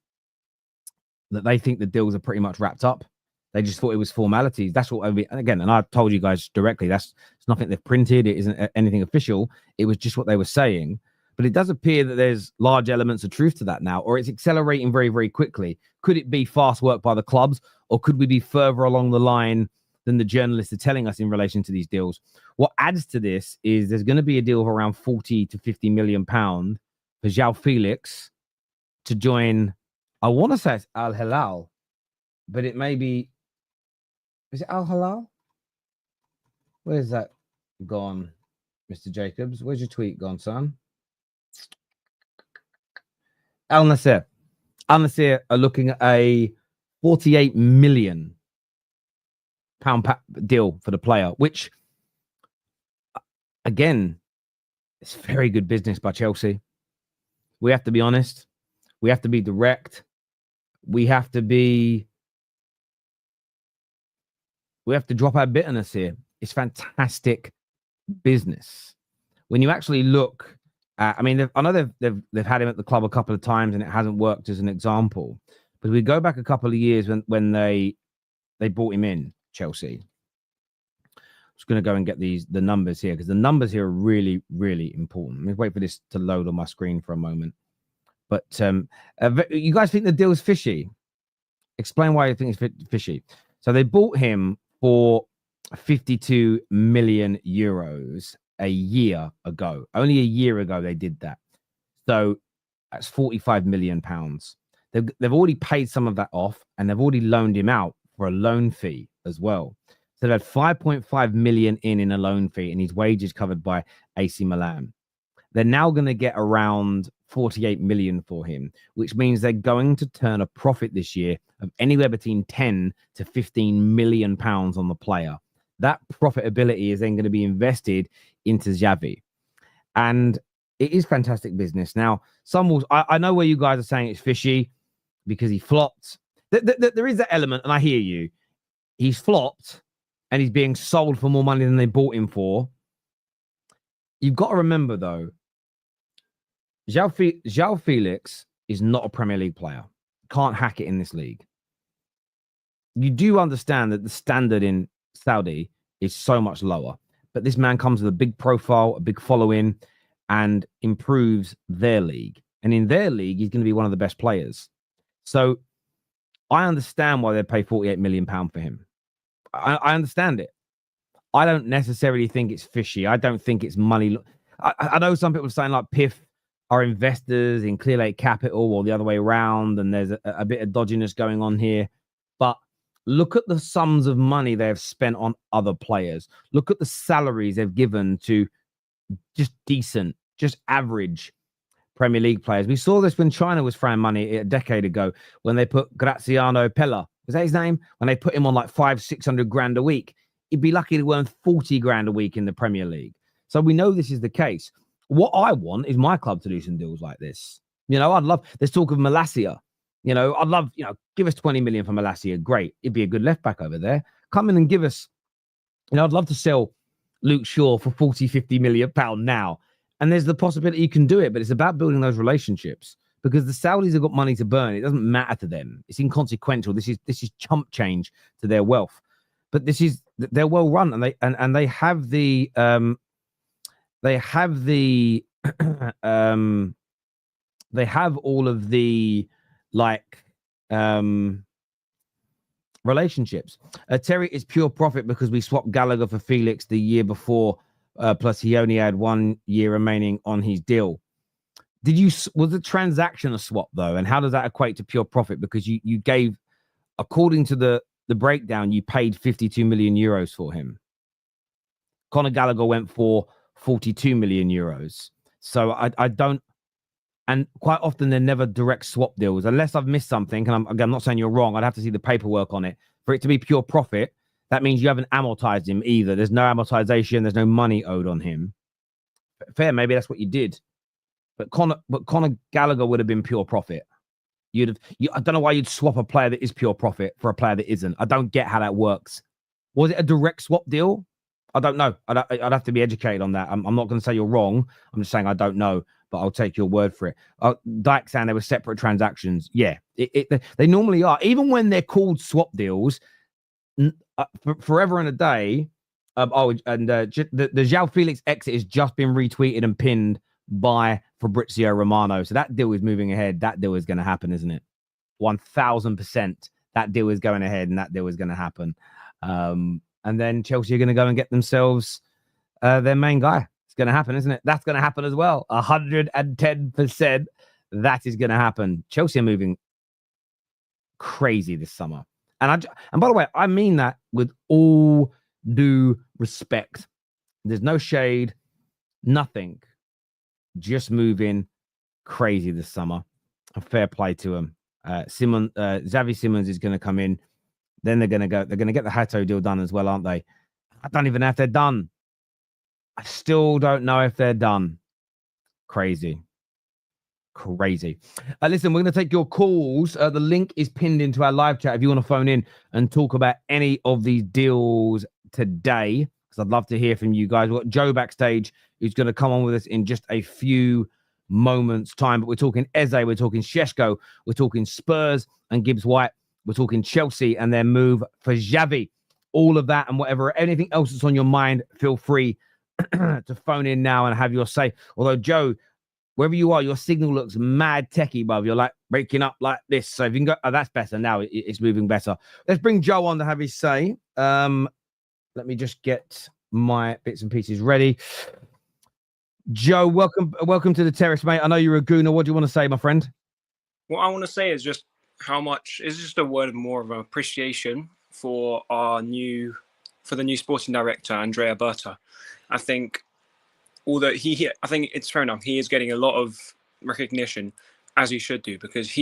that they think the deals are pretty much wrapped up. They just thought it was formalities. That's what and again, and I told you guys directly, it's nothing they've printed. It isn't anything official. It was just what they were saying. But it does appear that there's large elements of truth to that now, or it's accelerating very, very quickly. Could it be fast work by the clubs, or could we be further along the line than the journalists are telling us in relation to these deals? What adds to this is there's going to be a deal of around 40 to 50 million pounds for João Félix to join. I want to say it's Al Hilal, but it may be. Is it Al Hilal? Where is that? Go on, Mr. Jacobs. Where's your tweet gone, son? Al Nassr. Al Nassr are looking at a £48 million deal for the player, which, again, it's very good business by Chelsea. We have to be honest. We have to be direct. We have to drop our bitterness here. It's fantastic business. When you actually look at, I mean, I know they've had him at the club a couple of times and it hasn't worked as an example. But we go back a couple of years when they brought him in, Chelsea. I'm just going to go and get the numbers here because the numbers here are really, really important. Let me wait for this to load on my screen for a moment. But you guys think the deal is fishy? Explain why you think it's fishy. So they bought him for 52 million euros a year ago. Only a year ago they did that. So that's 45 million pounds. They've already paid some of that off and they've already loaned him out for a loan fee as well. So they had 5.5 million in a loan fee and his wages covered by AC Milan. They're now going to get around 48 million for him, which means they're going to turn a profit this year of anywhere between 10 to 15 million pounds on the player. That profitability is then going to be invested into Xavi. And it is fantastic business. Now, I know where you guys are saying it's fishy because he flopped. There is that element, and I hear you. He's flopped and he's being sold for more money than they bought him for. You've got to remember, though, João Félix is not a Premier League player. Can't hack it in this league. You do understand that the standard in Saudi is so much lower. But this man comes with a big profile, a big following, and improves their league. And in their league, he's going to be one of the best players. So I understand why they pay £48 million for him. I understand it. I don't necessarily think it's fishy. I don't think it's money. I know some people are saying like PIF are investors in Clear Lake Capital or the other way around, and there's a bit of dodginess going on here. But look at the sums of money they have spent on other players. Look at the salaries they've given to just decent, just average Premier League players. We saw this when China was throwing money a decade ago when they put Graziano Pella. Was that his name? When they put him on like 500-600 grand a week. He'd be lucky to earn 40 grand a week in the Premier League. So we know this is the case. What I want is my club to do some deals like this. I'd love, there's talk of Malacia. I'd love, give us 20 million for Malacia. Great. It'd be a good left back over there. Come in and give us, I'd love to sell Luke Shaw for 40-50 million pound now. And there's the possibility you can do it, but it's about building those relationships because the Saudis have got money to burn. It doesn't matter to them. It's inconsequential. This is chump change to their wealth. But they're well run and they have the they have all of the relationships. Terry is pure profit because we swapped Gallagher for Felix the year before, plus he only had 1 year remaining on his deal. Was the transaction a swap though? And how does that equate to pure profit? Because you gave, according to the breakdown, you paid 52 million euros for him. Conor Gallagher went for 42 million euros. So I don't, and quite often they're never direct swap deals unless I've missed something. And I'm not saying you're wrong. I'd have to see the paperwork on it for it to be pure profit. That means you haven't amortized him either. There's no amortization. There's no money owed on him. Fair. Maybe that's what you did. But Conor Gallagher would have been pure profit. I don't know why you'd swap a player that is pure profit for a player that isn't. I don't get how that works. Was it a direct swap deal? I don't know. I'd have to be educated on that. I'm not going to say you're wrong. I'm just saying I don't know, but I'll take your word for it. Dyke saying they were separate transactions. Yeah, they normally are. Even when they're called swap deals, forever and a day. The João Felix exit has just been retweeted and pinned by Fabrizio Romano. So that deal is moving ahead. That deal is going to happen, isn't it? 1000%. That deal is going ahead and that deal is going to happen. And then Chelsea are going to go and get themselves their main guy. It's going to happen, isn't it? That's going to happen as well. 110%. That is going to happen. Chelsea are moving crazy this summer. And by the way, I mean that with all due respect There's no shade, nothing. Just moving crazy this summer. A fair play to him. Xavi Simons is going to come in. Then they're going to get the Hato deal done as well, aren't they? I don't even know if they're done. I still don't know if they're done. Crazy. Listen, we're going to take your calls. The link is pinned into our live chat if you want to phone in and talk about any of these deals today, because I'd love to hear from you guys. We've got Joe backstage who's going to come on with us in just a few moments' time. But we're talking Eze, we're talking Sesko, we're talking Spurs and Gibbs White, we're talking Chelsea and their move for Xavi. All of that and whatever, anything else that's on your mind, feel free to phone in now and have your say. Although, Joe, wherever you are, your signal looks mad techie, bruv. You're like breaking up like this. So if you can go, oh, that's better now. It's moving better. Let's bring Joe on to have his say. Let me just get my bits and pieces ready. Joe, welcome to the terrace, mate. I know you're a gooner. What do you want to say, my friend? What I want to say is just how much is just a word more of an appreciation for the new sporting director, Andrea Berta. I think although I think it's fair enough. He is getting a lot of recognition, as he should do, because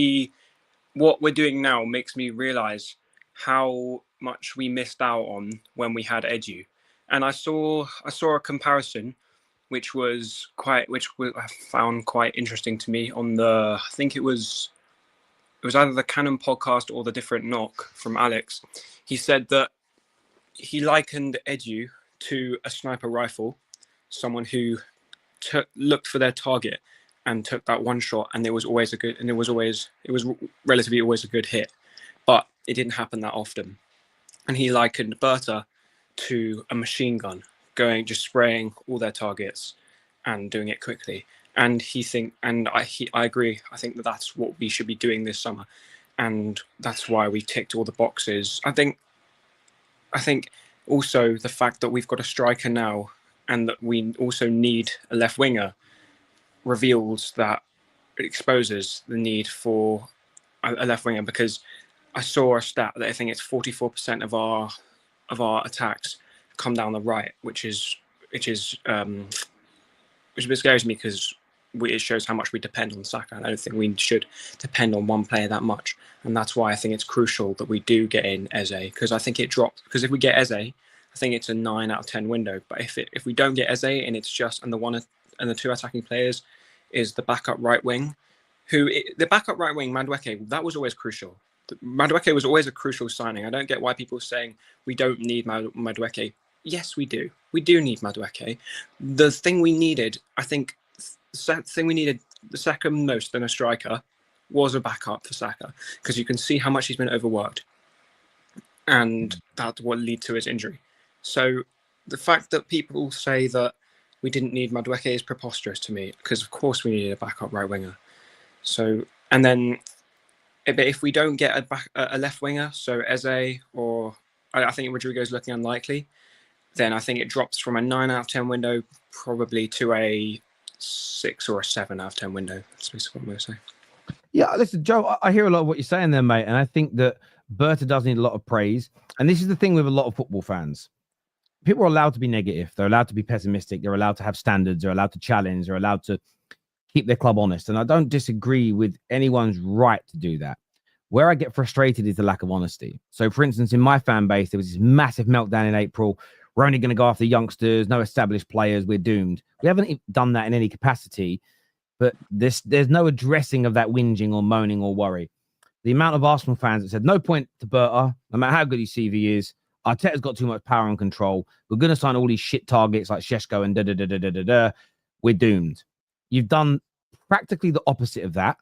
what we're doing now makes me realize how much we missed out on when we had Edu. And I saw a comparison, which I found quite interesting to me on I think it was either the Canon podcast or the Different Knock from Alex. He said that he likened Edu to a sniper rifle, someone who looked for their target and took that one shot, and it was relatively always a good hit, but it didn't happen that often. And he likened Berta to a machine gun, just spraying all their targets and doing it quickly. And I agree. I think that's what we should be doing this summer, and that's why we ticked all the boxes. I think also the fact that we've got a striker now and that we also need a left winger exposes the need for a left winger, because I saw a stat that I think it's 44% of our attacks come down the right, which a bit scares me, because it shows how much we depend on Saka. I don't think we should depend on one player that much, and that's why I think it's crucial that we do get in Eze, because I think it dropped. Because if we get Eze, I think it's a 9 out of 10 window. But if we don't get Eze and it's just the two attacking players is the backup right wing, the backup right wing Madueke, that was always crucial. Madueke was always a crucial signing. I don't get why people are saying we don't need Madueke. Yes, we do. We do need Madueke. The thing we needed, I think, the second most in a striker was a backup for Saka, because you can see how much he's been overworked, and that's what led to his injury. So the fact that people say that we didn't need Madueke is preposterous to me, because of course we needed a backup right winger. So, and then if we don't get a left winger, so Eze, or I think Rodrigo's looking unlikely, then I think it drops from a 9 out of 10 window probably to a 6 or a 7 out of 10 window. That's basically what I'm going to say. Yeah, listen, Joe, I hear a lot of what you're saying there, mate. And I think that Berta does need a lot of praise. And this is the thing with a lot of football fans. People are allowed to be negative. They're allowed to be pessimistic. They're allowed to have standards. They're allowed to challenge. They're allowed to keep their club honest. And I don't disagree with anyone's right to do that. Where I get frustrated is the lack of honesty. So, for instance, in my fan base, there was this massive meltdown in April. We're only going to go after youngsters, no established players. We're doomed. We haven't done that in any capacity, but there's no addressing of that whinging or moaning or worry. The amount of Arsenal fans that said, no point to Berta, no matter how good his CV is, Arteta's got too much power and control. We're going to sign all these shit targets like Sesko and da-da-da-da-da-da. We're doomed. You've done practically the opposite of that,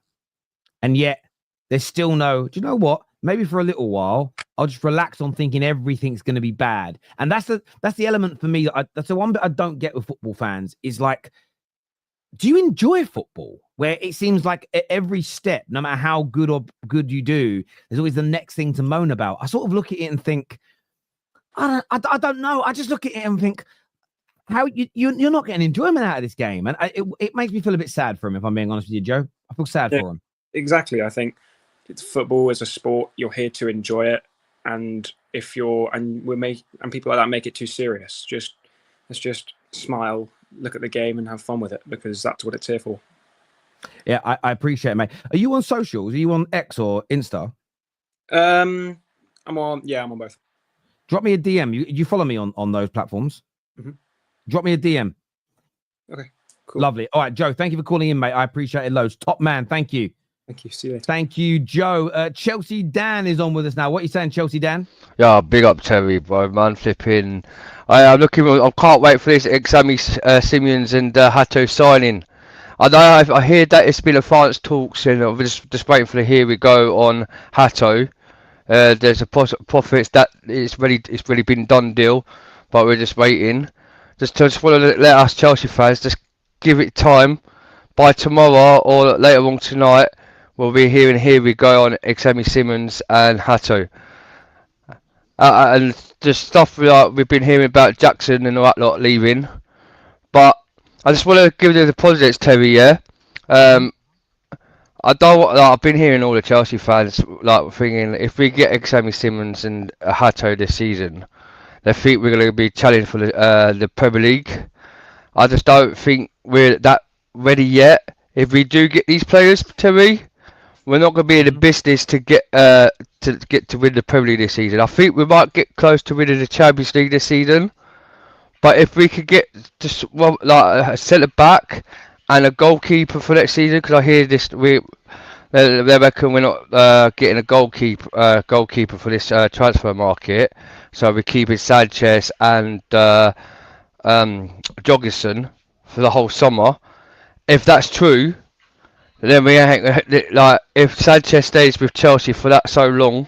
and yet there's still no, do you know what? Maybe for a little while, I'll just relax on thinking everything's going to be bad. And that's the element for me. That's the one bit I don't get with football fans is like, do you enjoy football? Where it seems like at every step, no matter how good you do, there's always the next thing to moan about. I sort of look at it and think, I don't know. I just look at it and think, how you're not getting enjoyment out of this game. And it makes me feel a bit sad for him, if I'm being honest with you, Joe. I feel sad for him. Exactly. I think football is a sport. You're here to enjoy it, and if you're and people like that make it too serious, let's just smile, look at the game, and have fun with it, because that's what it's here for. Yeah, I appreciate it, mate. Are you on socials? Are you on X or Insta? I'm on both. Drop me a DM. You follow me on those platforms? Mm-hmm. Drop me a DM. Okay, cool. Lovely. All right, Joe, thank you for calling in, mate. I appreciate it loads. Top man, thank you. Thank you. See you later. Thank you, Joe. Chelsea Dan is on with us now. What are you saying, Chelsea Dan? Yeah, big up Terry, bro, man. Flipping. I'm looking. I can't wait for this Xavi Simons and Hato signing. I hear that it's been a France talks, and I'm just waiting for the here we go on Hato. There's a profits that it's really been done deal, but we're just waiting. Just want to let us Chelsea fans just give it time. By tomorrow or later on tonight, we'll be hearing here we go on Xavi Simons and Hato. And just stuff we've been hearing about Jackson and all that lot leaving. But I just want to give you the positives, Terry, yeah? I don't. I've been hearing all the Chelsea fans thinking if we get Xavi Simons and Hato this season, they think we're going to be challenging for the Premier League. I just don't think we're that ready yet. If we do get these players, Terry, we're not going to be in the business to get to win the Premier League this season. I think we might get close to winning the Champions League this season. But if we could get just a centre back and a goalkeeper for next season, because I hear this they reckon we're not getting a goalkeeper for this transfer market, so we're keeping Sanchez and Jorgensen for the whole summer. If that's true, then we ain't if Sanchez stays with Chelsea for that so long,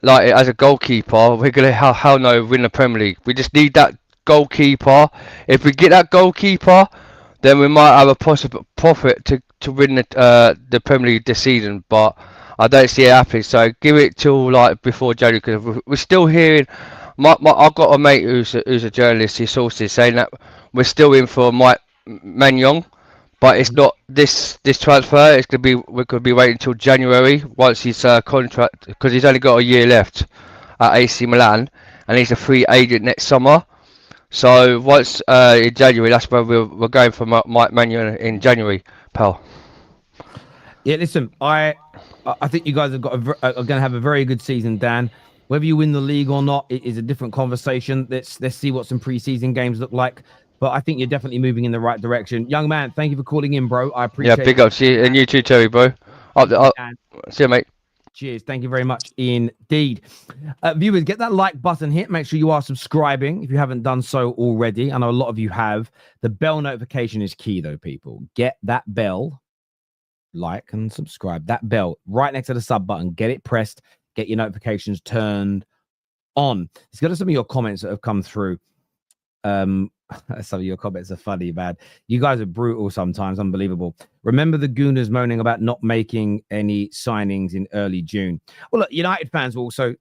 as a goalkeeper, we're gonna win the Premier League. We just need that goalkeeper. If we get that goalkeeper, then we might have a possible profit to win the Premier League this season. But I don't see it happening. So give it till before January, because we're still hearing. I've got a mate who's a journalist. His sources saying that we're still in for Man Utd, but it's not this transfer. We could be waiting until January once his contract, because he's only got a year left at AC Milan, and he's a free agent next summer. So once in January, that's where we're going for Man Utd in January, pal. Yeah, listen, I think you guys are going to have a very good season, Dan. Whether you win the league or not is a different conversation. Let's see what some preseason games look like. But I think you're definitely moving in the right direction. Young man, thank you for calling in, bro. I appreciate it. Yeah, big up. See you, and you too, Terry, bro. See you, mate. Cheers. Thank you very much indeed. Viewers, get that like button hit. Make sure you are subscribing if you haven't done so already. I know a lot of you have. The bell notification is key, though, people. Get that bell, like and subscribe. That bell right next to the sub button. Get it pressed. Get your notifications turned on. Let's go to some of your comments that have come through. Some of your comments are funny, man. You guys are brutal sometimes, unbelievable. Remember the Gooners moaning about not making any signings in early June. Well, look, United fans were also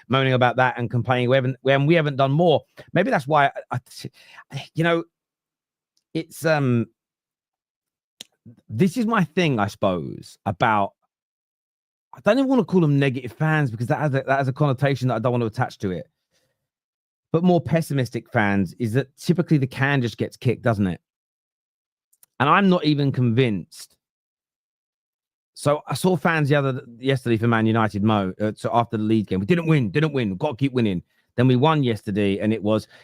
moaning about that and complaining we haven't done more. Maybe that's why it's this is my thing, I suppose, about. I don't even want to call them negative fans, because that has a connotation that I don't want to attach to it. But more pessimistic fans is that typically the can just gets kicked, doesn't it? And I'm not even convinced. So I saw fans yesterday for Man United so after the Leeds game, we didn't win. We've got to keep winning. Then we won yesterday, and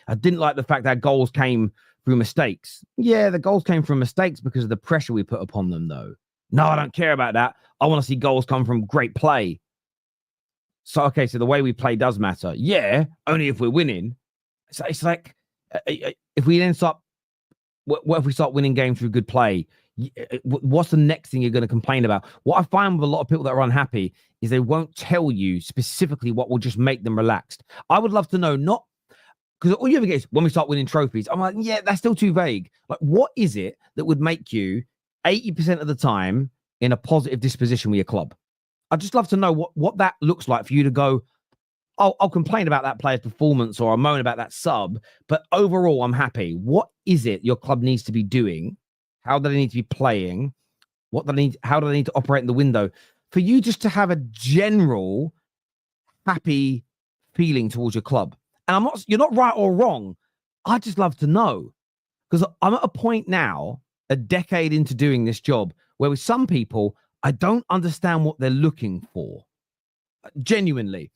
I didn't like the fact that goals came through mistakes. Yeah, the goals came from mistakes because of the pressure we put upon them, though. No, I don't care about that. I want to see goals come from great play. So, okay, so the way we play does matter. Yeah, only if we're winning. So it's like, if we then what if we start winning games through good play? What's the next thing you're going to complain about? What I find with a lot of people that are unhappy is they won't tell you specifically what will just make them relaxed. I would love to know, not because all you ever get is when we start winning trophies. I'm like, yeah, that's still too vague. Like, what is it that would make you 80% of the time in a positive disposition with your club? I'd just love to know what that looks like for you to go, I'll complain about that player's performance or I'll moan about that sub, but overall I'm happy. What is it your club needs to be doing? How do they need to be playing? How do they need to operate in the window for you just to have a general happy feeling towards your club? And you're not right or wrong. I'd just love to know. Because I'm at a point now, a decade into doing this job, where with some people, I don't understand what they're looking for. Genuinely.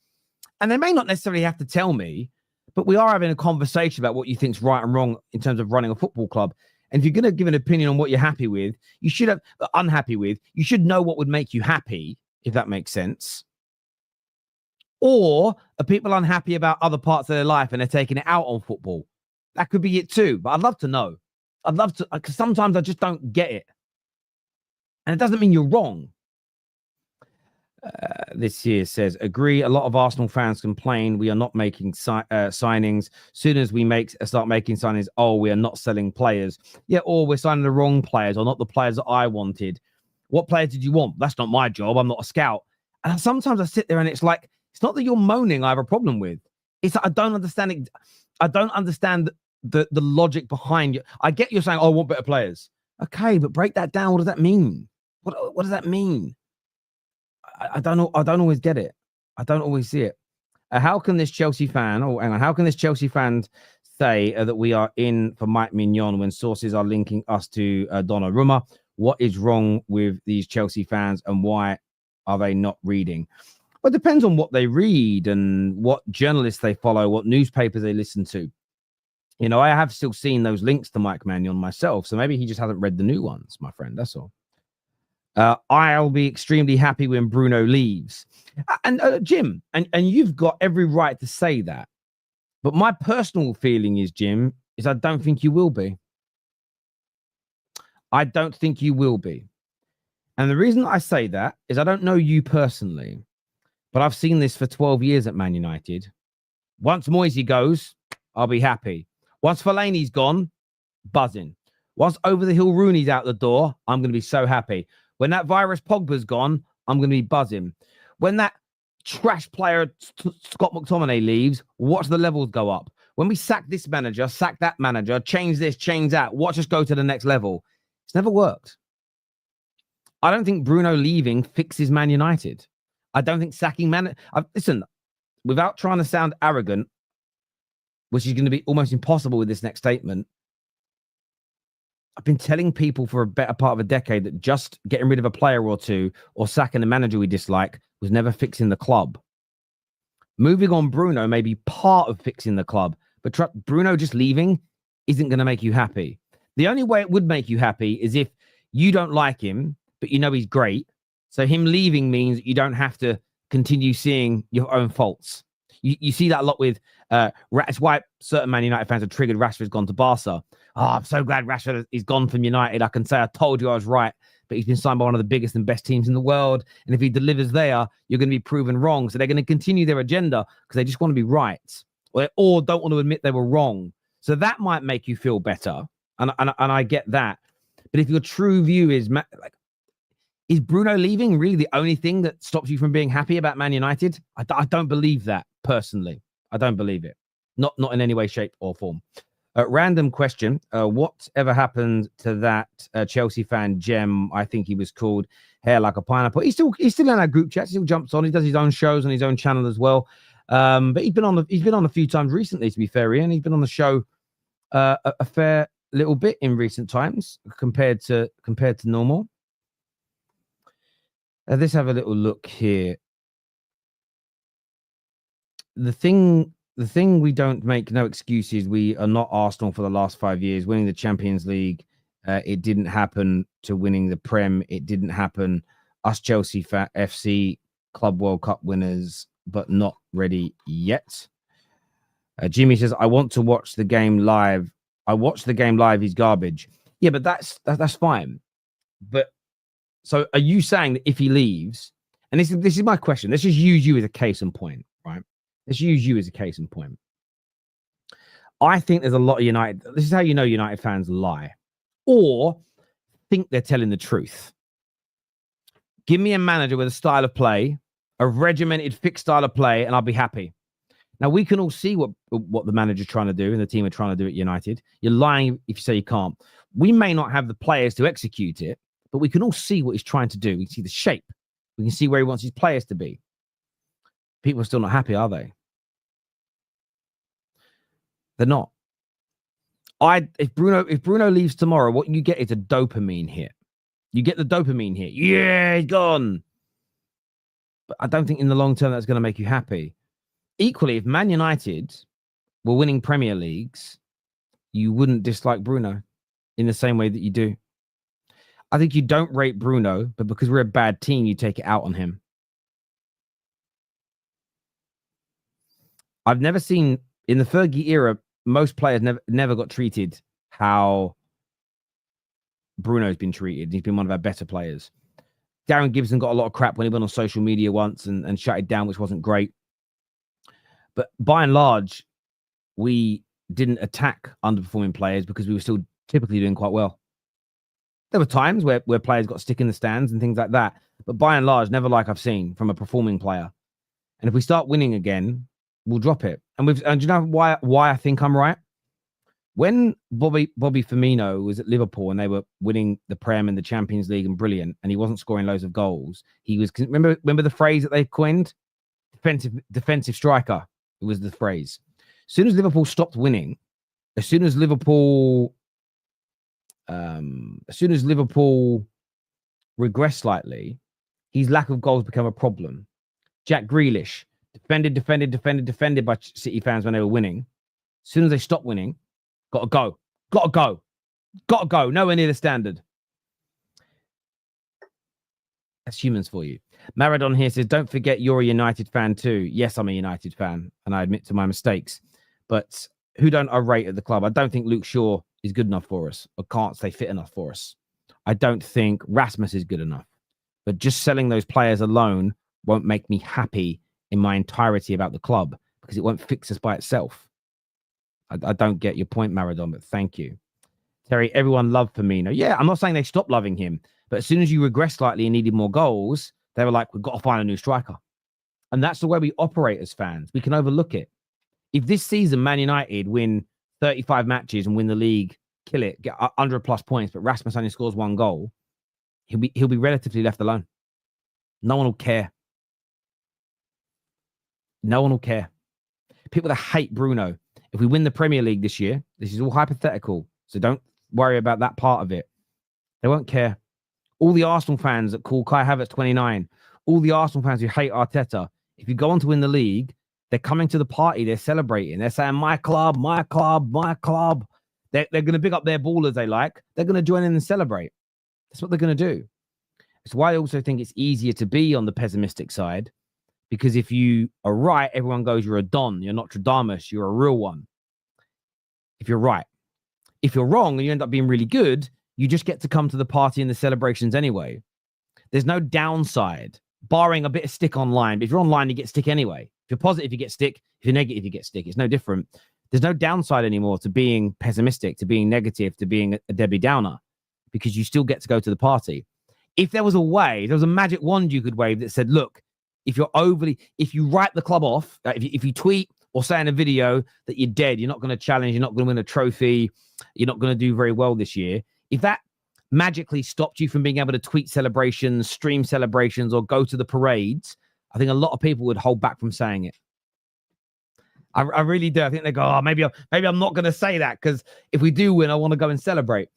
And they may not necessarily have to tell me, but we are having a conversation about what you think's right and wrong in terms of running a football club. And if you're going to give an opinion on what you're happy with, you should have unhappy with, you should know what would make you happy, if that makes sense. Or are people unhappy about other parts of their life and they're taking it out on football? That could be it too. But I'd love to know. I'd love to, because sometimes I just don't get it. And it doesn't mean you're wrong. This year says, agree. A lot of Arsenal fans complain we are not making signings. Soon as we start making signings, oh, we are not selling players. Yeah, or we're signing the wrong players or not the players that I wanted. What players did you want? That's not my job. I'm not a scout. And sometimes I sit there and it's like, it's not that you're moaning I have a problem with. It's that I don't understand it. I don't understand the logic behind you. I get you're saying, oh, I want better players. Okay, but break that down. What does that mean? What does that mean? I don't know. I don't always get it. I don't always see it. How can this Chelsea fan, how can this Chelsea fan say that we are in for Mike Mignon when sources are linking us to Donnarumma? What is wrong with these Chelsea fans and why are they not reading? Well, it depends on what they read and what journalists they follow, what newspapers they listen to. You know, I have still seen those links to Mike Mignon myself, so maybe he just hasn't read the new ones, my friend. That's all. I'll be extremely happy when Bruno leaves. And Jim, and you've got every right to say that. But my personal feeling is, Jim, is I don't think you will be. I don't think you will be. And the reason I say that is I don't know you personally, but I've seen this for 12 years at Man United. Once Moisey goes, I'll be happy. Once Fellaini's gone, buzzing. Once Over the Hill Rooney's out the door, I'm going to be so happy. When that virus Pogba's gone, I'm going to be buzzing. When that trash player Scott McTominay leaves, watch the levels go up. When we sack this manager, sack that manager, change this, change that, watch us go to the next level. It's never worked. I don't think Bruno leaving fixes Man United. I don't think sacking listen, without trying to sound arrogant, which is going to be almost impossible with this next statement, I've been telling people for a better part of a decade that just getting rid of a player or two or sacking a manager we dislike was never fixing the club. Moving on Bruno may be part of fixing the club, but Bruno just leaving isn't going to make you happy. The only way it would make you happy is if you don't like him, but you know he's great. So him leaving means you don't have to continue seeing your own faults. You see that a lot with that's why certain Man United fans are triggered. Rashford's gone to Barca. Oh, I'm so glad Rashford is gone from United. I can say I told you I was right, but he's been signed by one of the biggest and best teams in the world. And if he delivers there, you're going to be proven wrong. So they're going to continue their agenda because they just want to be right, or don't want to admit they were wrong. So that might make you feel better, and I get that. But if your true view is is Bruno leaving really the only thing that stops you from being happy about Man United? I don't believe that personally. I don't believe it. Not in any way, shape, or form. Random question. Whatever happened to that Chelsea fan, Jem, I think he was called, hair like a pineapple? He's still in our group chat. He still jumps on. He does his own shows on his own channel as well. But he's been on a few times recently, to be fair, Ian. He's been on the show a fair little bit in recent times compared to normal. Let's have a little look here. The thing we don't make no excuses. We are not Arsenal for the last 5 years. Winning the Champions League, it didn't happen to winning the Prem. It didn't happen. Us Chelsea FC Club World Cup winners, but not ready yet. Jimmy says, I want to watch the game live. I watched the game live. He's garbage. Yeah, but that's fine. But so are you saying that if he leaves, and this is my question, let's just use you as a case in point, right? Let's use you as a case in point. I think there's a lot of United. This is how you know United fans lie or think they're telling the truth. Give me a manager with a style of play, a regimented, fixed style of play, and I'll be happy. Now, we can all see what the manager's trying to do and the team are trying to do at United. You're lying if you say you can't. We may not have the players to execute it, but we can all see what he's trying to do. We can see the shape. We can see where he wants his players to be. People are still not happy, are they? They're not. If Bruno leaves tomorrow, what you get is a dopamine hit. You get the dopamine hit. Yeah, he's gone. But I don't think in the long term that's going to make you happy. Equally, if Man United were winning Premier Leagues, you wouldn't dislike Bruno in the same way that you do. I think you don't rate Bruno, but because we're a bad team, you take it out on him. I've never seen, in the Fergie era, most players never got treated how Bruno's been treated. He's been one of our better players. Darren Gibson got a lot of crap when he went on social media once and shut it down, which wasn't great. But by and large, we didn't attack underperforming players because we were still typically doing quite well. There were times where players got stick in the stands and things like that. But by and large, never like I've seen from a performing player. And if we start winning again, we'll drop it. And do you know why I think I'm right? When Bobby Firmino was at Liverpool and they were winning the Prem and the Champions League and brilliant, and he wasn't scoring loads of goals, he was remember the phrase that they coined? Defensive striker. It was the phrase. As soon as Liverpool stopped winning, as soon as Liverpool regressed slightly, his lack of goals became a problem. Jack Grealish defended by City fans when they were winning. As soon as they stopped winning, gotta go. Nowhere near the standard. That's humans for you. Maradon here says, don't forget you're a United fan too. Yes, I'm a United fan, and I admit to my mistakes. But who don't I rate at the club? I don't think Luke Shaw is good enough for us or can't stay fit enough for us. I don't think Rasmus is good enough. But just selling those players alone won't make me happy in my entirety about the club because it won't fix us by itself. I don't get your point, Maradon, but thank you. Terry, everyone loved Firmino. Yeah, I'm not saying they stopped loving him, but as soon as you regressed slightly and needed more goals, they were like, we've got to find a new striker. And that's the way we operate as fans. We can overlook it. If this season Man United win 35 matches and win the league, kill it, get 100+ points, but Rasmus only scores 1 goal, he'll be relatively left alone. No one will care. No one will care. People that hate Bruno. If we win the Premier League this year, this is all hypothetical, so don't worry about that part of it. They won't care. All the Arsenal fans that call Kai Havertz 29, all the Arsenal fans who hate Arteta, if you go on to win the league, they're coming to the party, they're celebrating, they're saying, my club, my club, my club. They're going to pick up their ballers they like. They're going to join in and celebrate. That's what they're going to do. It's why I also think it's easier to be on the pessimistic side, because if you are right, everyone goes, you're a Don, you're Nostradamus, you're a real one. If you're right. If you're wrong and you end up being really good, you just get to come to the party and the celebrations anyway. There's no downside, barring a bit of stick online. But if you're online, you get stick anyway. If you're positive, you get stick. If you're negative, you get stick. It's no different. There's no downside anymore to being pessimistic, to being negative, to being a Debbie Downer, because you still get to go to the party. If there was a magic wand you could wave that said, look, if you write the club off, if you tweet or say in a video that you're dead, you're not going to challenge, you're not going to win a trophy, you're not going to do very well this year. If that magically stopped you from being able to tweet celebrations, stream celebrations, or go to the parades, I think a lot of people would hold back from saying it. I really do. I think they go, oh, maybe I'm not going to say that because if we do win, I want to go and celebrate.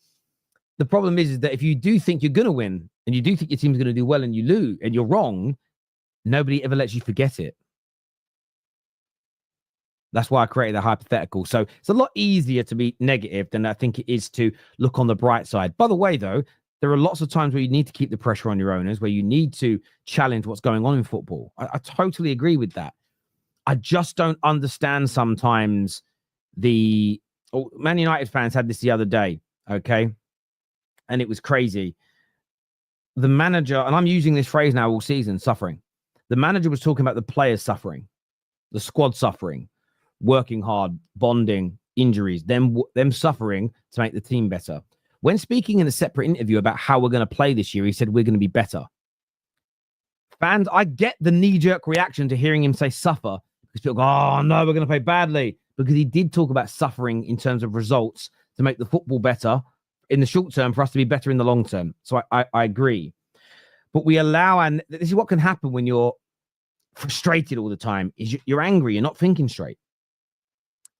The problem is that if you do think you're going to win and you do think your team's going to do well and you lose and you're wrong, nobody ever lets you forget it. That's why I created a hypothetical. So it's a lot easier to be negative than I think it is to look on the bright side. By the way, though, there are lots of times where you need to keep the pressure on your owners, where you need to challenge what's going on in football. I totally agree with that. I just don't understand sometimes Man United fans had this the other day, okay? And it was crazy. The manager, and I'm using this phrase now all season, suffering. The manager was talking about the players suffering, the squad suffering, working hard, bonding, injuries, them suffering to make the team better. When speaking in a separate interview about how we're going to play this year, he said we're going to be better. Fans, I get the knee-jerk reaction to hearing him say suffer, because people go, oh no, we're going to play badly, because he did talk about suffering in terms of results to make the football better in the short term for us to be better in the long term. So I agree. But we allow, and this is what can happen when you're frustrated all the time, is you're angry, you're not thinking straight.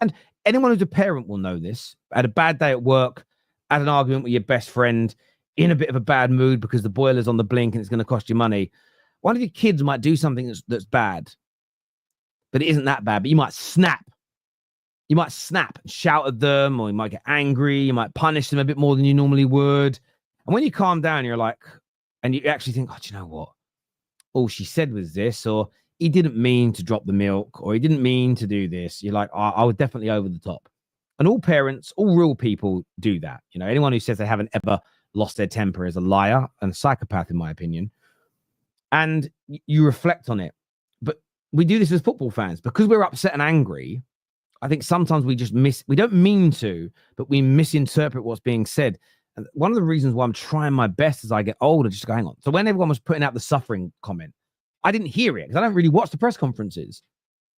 And anyone who's a parent will know this. Had a bad day at work, had an argument with your best friend, in a bit of a bad mood because the boiler's on the blink and it's going to cost you money. One of your kids might do something that's bad, but it isn't that bad. But you might snap. You might snap and shout at them, or you might get angry. You might punish them a bit more than you normally would. And when you calm down, you're like, and you actually think, oh, do you know what? All she said was this, or he didn't mean to drop the milk, or he didn't mean to do this. You're like, oh, I was definitely over the top. And all parents, all real people do that. You know, anyone who says they haven't ever lost their temper is a liar and a psychopath, in my opinion. And you reflect on it. But we do this as football fans because we're upset and angry. I think sometimes we just we don't mean to, but we misinterpret what's being said. And one of the reasons why I'm trying my best as I get older, just going on. So when everyone was putting out the suffering comment, I didn't hear it because I don't really watch the press conferences.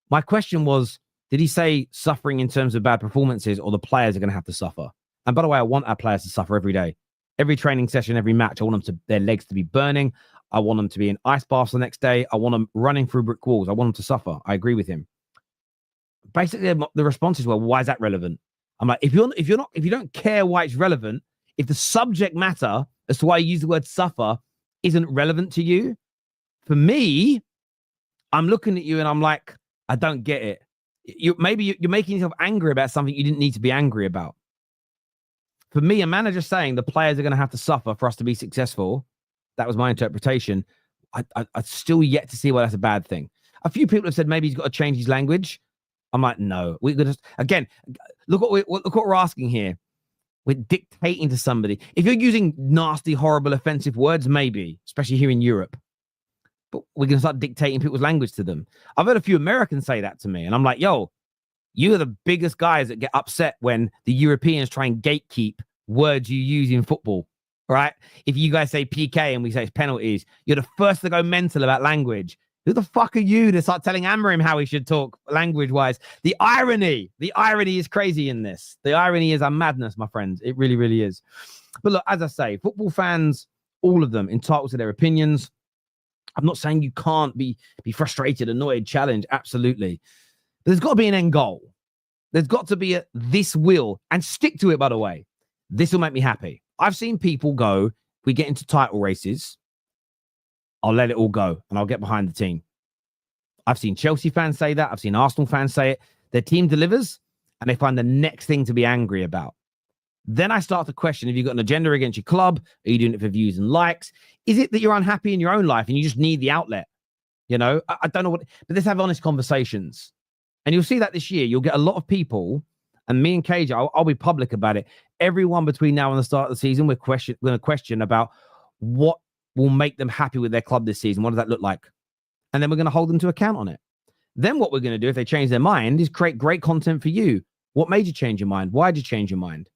My question was, did he say suffering in terms of bad performances, or the players are going to have to suffer? And by the way, I want our players to suffer every day. Every training session, every match, I want them their legs to be burning. I want them to be in ice baths the next day. I want them running through brick walls. I want them to suffer. I agree with him. Basically, the responses were, why is that relevant? I'm like, if you don't care why it's relevant, if the subject matter as to why you use the word suffer isn't relevant to you, for me, I'm looking at you and I'm like, I don't get it. Maybe you're making yourself angry about something you didn't need to be angry about. For me, a manager saying the players are going to have to suffer for us to be successful, that was my interpretation. I still yet to see why that's a bad thing. A few people have said maybe he's got to change his language. I'm like, no. We're going to, again, look what we're asking here. We're dictating to somebody. If you're using nasty, horrible, offensive words, maybe, especially here in Europe. But we're going to start dictating people's language to them. I've heard a few Americans say that to me. And I'm like, yo, you are the biggest guys that get upset when the Europeans try and gatekeep words you use in football, right? If you guys say PK and we say it's penalties, you're the first to go mental about language. Who the fuck are you to start telling Amorim how he should talk language-wise? The irony is crazy in this. The irony is a madness, my friends. It really, really is. But look, as I say, football fans, all of them, entitled to their opinions. I'm not saying you can't be frustrated, annoyed, challenged. Absolutely. But there's got to be an end goal. There's got to be this will, and stick to it, by the way. This will make me happy. I've seen people go, we get into title races, I'll let it all go and I'll get behind the team. I've seen Chelsea fans say that. I've seen Arsenal fans say it. Their team delivers and they find the next thing to be angry about. Then I start to question, have you got an agenda against your club? Are you doing it for views and likes? Is it that you're unhappy in your own life and you just need the outlet? You know, I don't know what, but let's have honest conversations. And you'll see that this year. You'll get a lot of people, and me and KJ, I'll be public about it. Everyone between now and the start of the season, we're going to question about what will make them happy with their club this season. What does that look like? And then we're going to hold them to account on it. Then what we're going to do, if they change their mind, is create great content for you. What made you change your mind? Why did you change your mind?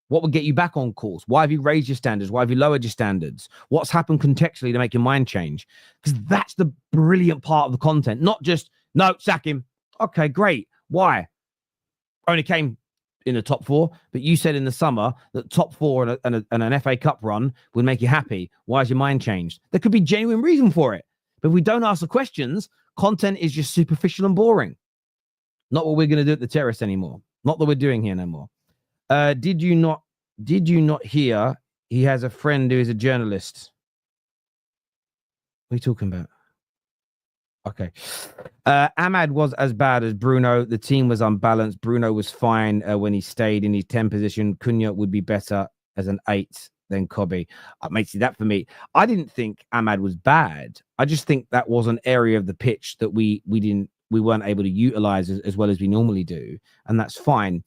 What would get you back on course? Why have you raised your standards? Why have you lowered your standards? What's happened contextually to make your mind change? Because that's the brilliant part of the content. Not just, no, sack him. Okay, great. Why? Only came in the top four, but you said in the summer that top four and an FA Cup run would make you happy. Why has your mind changed? There could be genuine reason for it. But if we don't ask the questions, content is just superficial and boring. Not what we're going to do at the Terrace anymore. Not that we're doing here no more. Did you not hear he has a friend who is a journalist? What are you talking about? Okay. Ahmad was as bad as Bruno. The team was unbalanced. Bruno was fine when he stayed in his 10 position. Cunha would be better as an 8 than Kobe. Mate, see, that for me, I didn't think Ahmad was bad. I just think that was an area of the pitch that we weren't able to utilize as well as we normally do. And that's fine.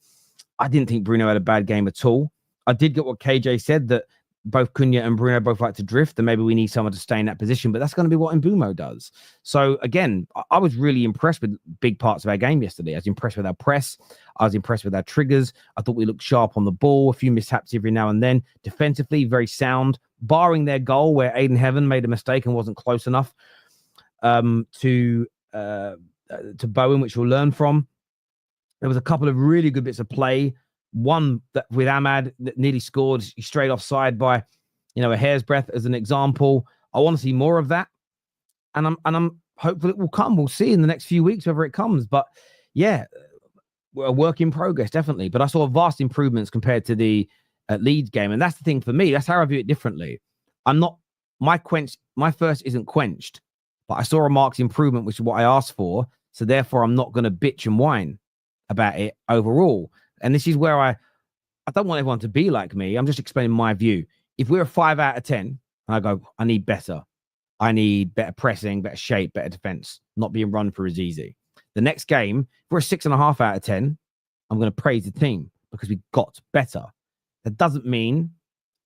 I didn't think Bruno had a bad game at all. I did get what KJ said, that both Cunha and Bruno both like to drift, and maybe we need someone to stay in that position, but that's going to be what Mbeumo does. So again, I was really impressed with big parts of our game yesterday. I was impressed with our press. I was impressed with our triggers. I thought we looked sharp on the ball, a few mishaps every now and then. Defensively, very sound, barring their goal where Aiden Heaven made a mistake and wasn't close enough to Bowen, which we'll learn from. There was a couple of really good bits of play. One that with Ahmad that nearly scored straight offside by, a hair's breadth as an example. I want to see more of that, and I'm hopeful it will come. We'll see in the next few weeks whether it comes. But yeah, a work in progress, definitely. But I saw vast improvements compared to the Leeds game. And that's the thing for me. That's how I view it differently. My thirst isn't quenched, but I saw a marked improvement, which is what I asked for. So therefore, I'm not going to bitch and whine about it overall. And this is where I don't want everyone to be like me. I'm just explaining my view. If we're a 5 out of 10, and I go, I need better. I need better pressing, better shape, better defense. Not being run through as easy. The next game, if we're a 6.5 out of 10, I'm going to praise the team because we got better. That doesn't mean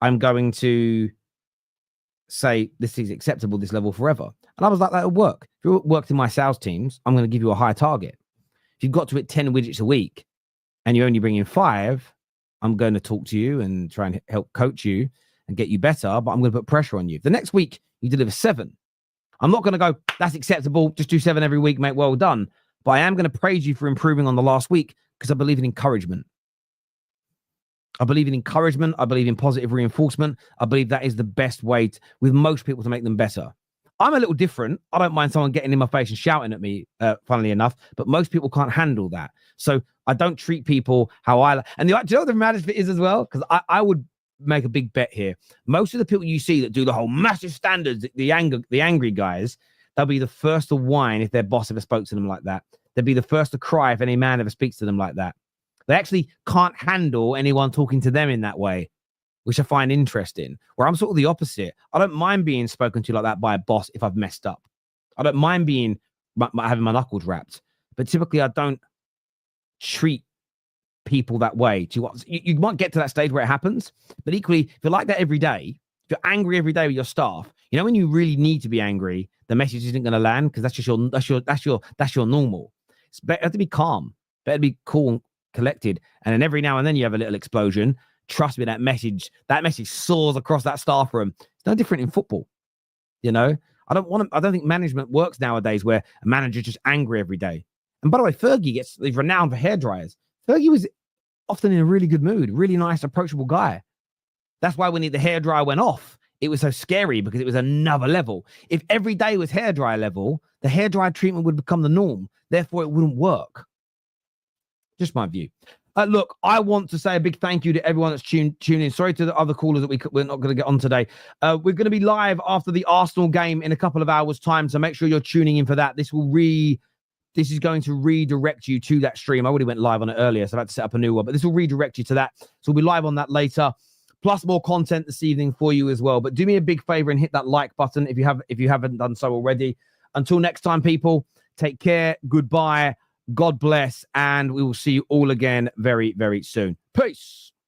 I'm going to say this is acceptable, this level forever. And I was like, that'll work. If you worked in my sales teams, I'm going to give you a high target. If you've got to hit 10 widgets a week and you only bring in 5, I'm going to talk to you and try and help coach you and get you better, but I'm going to put pressure on you. The next week, you deliver 7. I'm not going to go, that's acceptable. Just do 7 every week, mate. Well done. But I am going to praise you for improving on the last week because I believe in encouragement. I believe in encouragement. I believe in positive reinforcement. I believe that is the best way with most people to make them better. I'm a little different. I don't mind someone getting in my face and shouting at me, funnily enough, but most people can't handle that. So I don't treat people how I like. And do you know what the maddest bit is as well? Because I would make a big bet here. Most of the people you see that do the whole massive standards, the angry guys, they'll be the first to whine if their boss ever spoke to them like that. They'll be the first to cry if any man ever speaks to them like that. They actually can't handle anyone talking to them in that way, which I find interesting. Where I'm sort of the opposite. I don't mind being spoken to like that by a boss if I've messed up. I don't mind having my knuckles wrapped. But typically, I don't treat people that way. You might get to that stage where it happens, but equally, if you're like that every day, if you're angry every day with your staff, you know when you really need to be angry, the message isn't going to land because that's your normal. It's better to be calm, better to be cool and collected, and then every now and then you have a little explosion. Trust me, that message soars across that staff room. It's no different in football. You know, I don't think management works nowadays where a manager's just angry every day. And by the way, Fergie he's renowned for hairdryers. Fergie was often in a really good mood, really nice, approachable guy. That's why when the hairdryer went off, it was so scary because it was another level. If every day was hairdryer level, the hairdryer treatment would become the norm. Therefore, it wouldn't work. Just my view. Look, I want to say a big thank you to everyone that's tuned in. Sorry to the other callers that we're not going to get on today. We're going to be live after the Arsenal game in a couple of hours' time, so make sure you're tuning in for that. This is going to redirect you to that stream. I already went live on it earlier, so I had to set up a new one, but this will redirect you to that. So we'll be live on that later, plus more content this evening for you as well. But do me a big favor and hit that like button if you haven't done so already. Until next time, people, take care. Goodbye. God bless, and we will see you all again very, very soon. Peace.